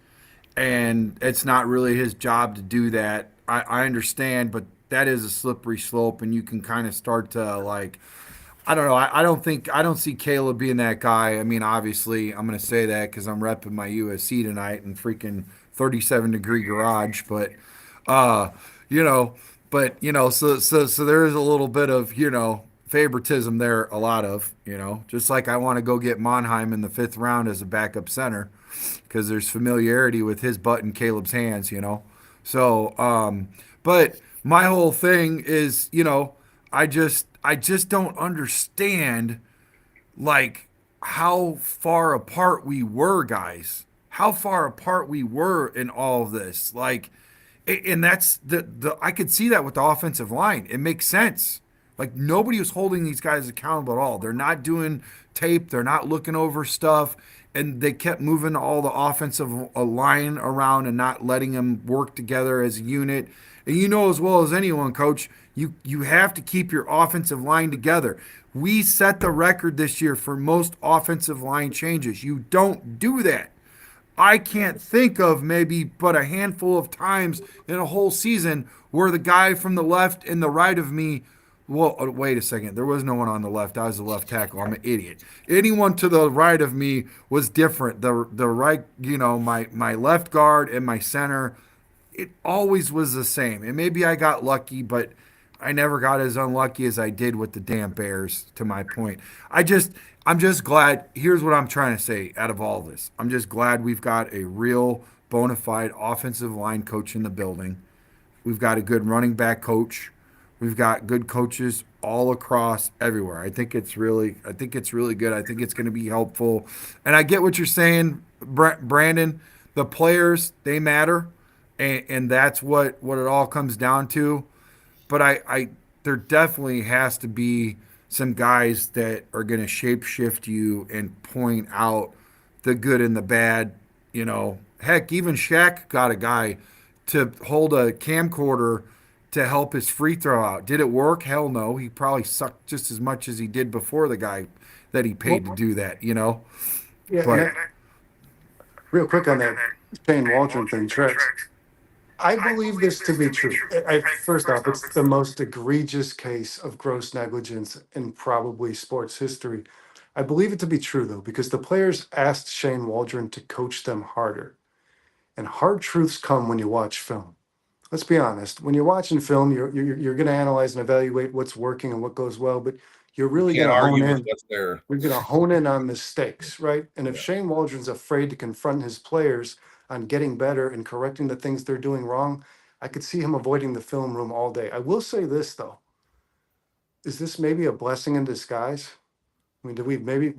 and it's not really his job to do that. I understand, but that is a slippery slope, and you can kind of start to I don't know. I don't see Caleb being that guy. I mean, obviously, I'm going to say that because I'm repping my USC tonight in freaking 37-degree garage, but so there is a little bit of favoritism there, a lot of just like I want to go get Monheim in the 5th round as a backup center because there's familiarity with his butt in Caleb's hands, So, but my whole thing is, I just don't understand how far apart we were, guys. How far apart we were in all of this. And that's I could see that with the offensive line. It makes sense. Nobody was holding these guys accountable at all. They're not doing tape. They're not looking over stuff. And they kept moving all the offensive line around and not letting them work together as a unit. And as well as anyone, Coach, you have to keep your offensive line together. We set the record this year for most offensive line changes. You don't do that. I can't think of maybe but a handful of times in a whole season where the guy from the left and the right of me. Well, wait a second. There was no one on the left. I was the left tackle. I'm an idiot. Anyone to the right of me was different. The right, my left guard and my center, it always was the same. And maybe I got lucky, but I never got as unlucky as I did with the damn Bears, to my point. I'm just glad. Here's what I'm trying to say out of all this. I'm just glad we've got a real bona fide offensive line coach in the building. We've got a good running back coach. We've got good coaches all across everywhere. I think it's really good. I think it's going to be helpful. And I get what you're saying, Brandon. The players, they matter, and that's what it all comes down to. But there definitely has to be some guys that are going to shapeshift you and point out the good and the bad. Heck, even Shaq got a guy to hold a camcorder to help his free throw out. Did it work? Hell no. He probably sucked just as much as he did before the guy that he paid to do that, Yeah. But real quick on that Shane Waldron thing, Trex. I believe this to be true. First off, it's the most egregious case of gross negligence in probably sports history. I believe it to be true, though, because the players asked Shane Waldron to coach them harder. And hard truths come when you watch film. Let's be honest. When you're watching film, you're going to analyze and evaluate what's working and what goes well, but you're really going to hone in. We're going to hone in on mistakes, right? And if Shane Waldron's afraid to confront his players on getting better and correcting the things they're doing wrong, I could see him avoiding the film room all day. I will say this, though. Is this maybe a blessing in disguise? I mean, do we maybe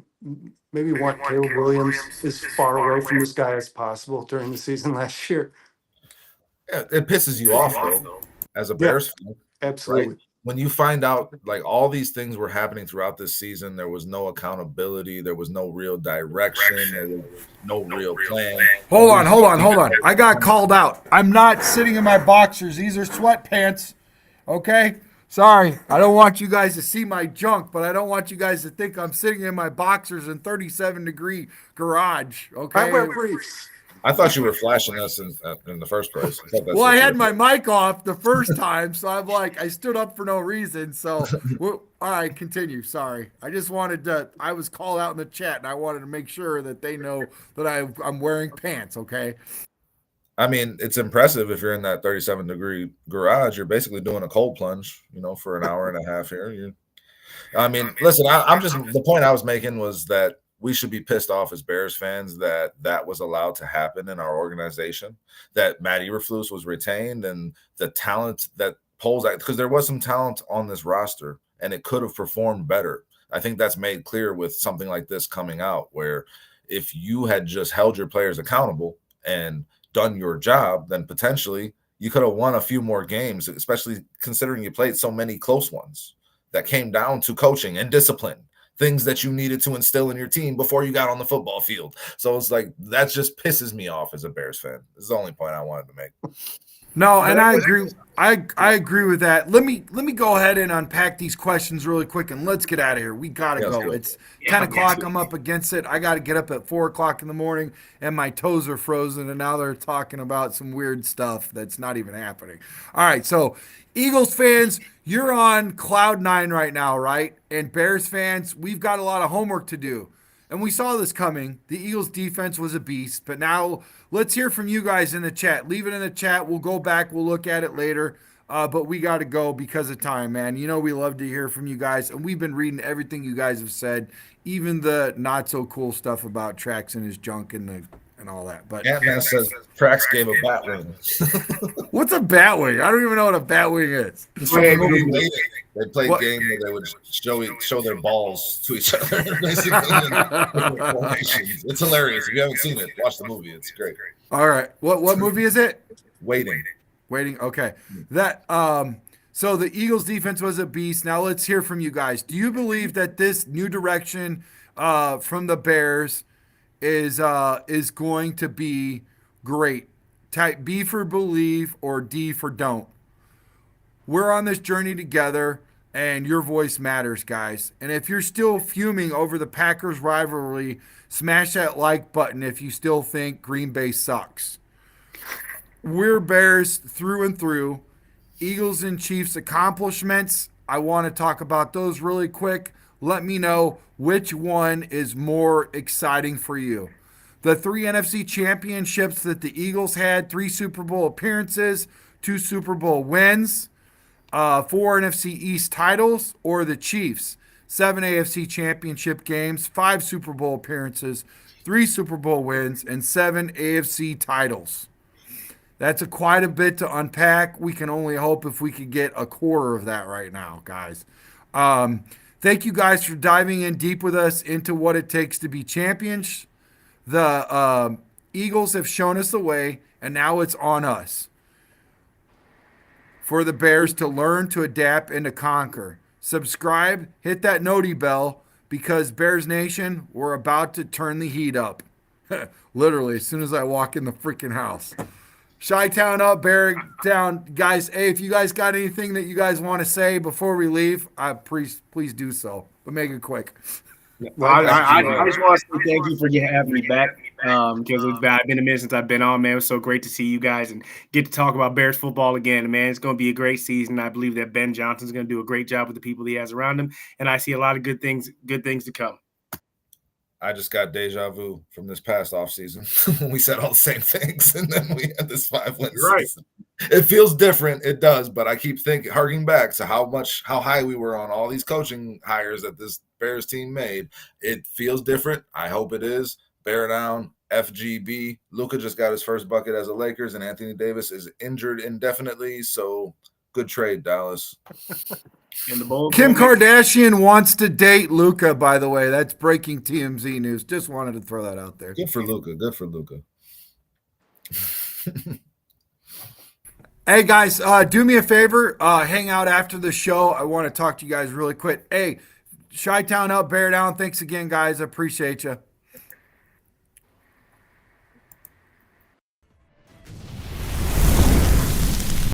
want Caleb Williams as far away from this guy as possible during the season last year? Yeah, it pisses you off, though. as a Bears fan, Absolutely. right? When you find out like all these things were happening throughout this season, there was no accountability, there was no real direction, there was no real plan. Hold on. I got called out. I'm not sitting in my boxers. These are sweatpants. Okay? Sorry. I don't want you guys to see my junk, but I don't want you guys to think I'm sitting in my boxers in 37-degree garage. Okay? I wear briefs. I thought you were flashing us in the first place. Well, I had my mic off the first time, so I'm like, I stood up for no reason. So, all right, continue. Sorry. I just wanted to, I was called out in the chat, and I wanted to make sure that they know that I'm wearing pants, okay? I mean, it's impressive if you're in that 37-degree garage. You're basically doing a cold plunge, for an hour and a half here. Listen, I'm just, the point I was making was that we should be pissed off as Bears fans that was allowed to happen in our organization, that Matt Eberflus was retained, and the talent that pulls out, because there was some talent on this roster and it could have performed better. I think that's made clear with something like this coming out, where if you had just held your players accountable and done your job, then potentially you could have won a few more games, especially considering you played so many close ones that came down to coaching and discipline, things that you needed to instill in your team before you got on the football field. So it's like, that just pisses me off as a Bears fan. This is the only point I wanted to make. No, and I agree. I agree with that. Let me go ahead and unpack these questions really quick, and let's get out of here. We gotta go. It's 10 o'clock. I'm up against it. I got to get up at 4 o'clock in the morning, and my toes are frozen. And now they're talking about some weird stuff that's not even happening. All right, so Eagles fans, you're on cloud nine right now, right? And Bears fans, we've got a lot of homework to do. And we saw this coming. The Eagles defense was a beast. But now let's hear from you guys in the chat. Leave it in the chat. We'll go back. We'll look at it later. But we got to go because of time, man. We love to hear from you guys. And we've been reading everything you guys have said, even the not so cool stuff about Trax and his junk and all that. But Ant-Man says Trax gave a bat wing. What's a bat wing? I don't even know what a bat wing is. They played a game where they would show their balls to each other. Basically, it's hilarious. If you haven't seen it, watch the movie. It's great. All right. What movie is it? Waiting. Okay. So the Eagles defense was a beast. Now let's hear from you guys. Do you believe that this new direction from the Bears is going to be great? Type B for believe or D for don't. We're on this journey together, and your voice matters, guys. And if you're still fuming over the Packers rivalry, smash that like button if you still think Green Bay sucks. We're Bears through and through. Eagles and Chiefs accomplishments, I want to talk about those really quick. Let me know which one is more exciting for you. The 3 NFC championships that the Eagles had, 3 Super Bowl appearances, 2 Super Bowl wins, 4 NFC East titles, or the Chiefs, 7 AFC championship games, 5 Super Bowl appearances, 3 Super Bowl wins, and 7 AFC titles. That's quite a bit to unpack. We can only hope if we could get a quarter of that right now, guys. Thank you guys for diving in deep with us into what it takes to be champions. The Eagles have shown us the way, and now it's on us for the Bears to learn, to adapt, and to conquer. Subscribe, hit that noti bell, because Bears Nation, we're about to turn the heat up. Literally, as soon as I walk in the freaking house. Chi-Town up, Bear down. Guys, hey, if you guys got anything that you guys want to say before we leave, please do so. But make it quick. I just want to say thank you for having me back. Because it's been a minute since I've been on, man. It was so great to see you guys and get to talk about Bears football again. Man, it's going to be a great season. I believe that Ben Johnson's going to do a great job with the people he has around him, and I see a lot of good things to come. I just got deja vu from this past offseason when we said all the same things, and then we had this 5-win season. It feels different. It does, but I keep harking back to how high we were on all these coaching hires that this Bears team made. It feels different. I hope it is. Bear down, FGB. Luka just got his first bucket as a Lakers, and Anthony Davis is injured indefinitely, so good trade, Dallas. Kim Kardashian wants to date Luka, by the way. That's breaking TMZ news. Just wanted to throw that out there. Good for Luka. Hey guys, do me a favor. Hang out after the show. I want to talk to you guys really quick. Hey, Chi-Town up, bear down. Thanks again, guys. I appreciate you.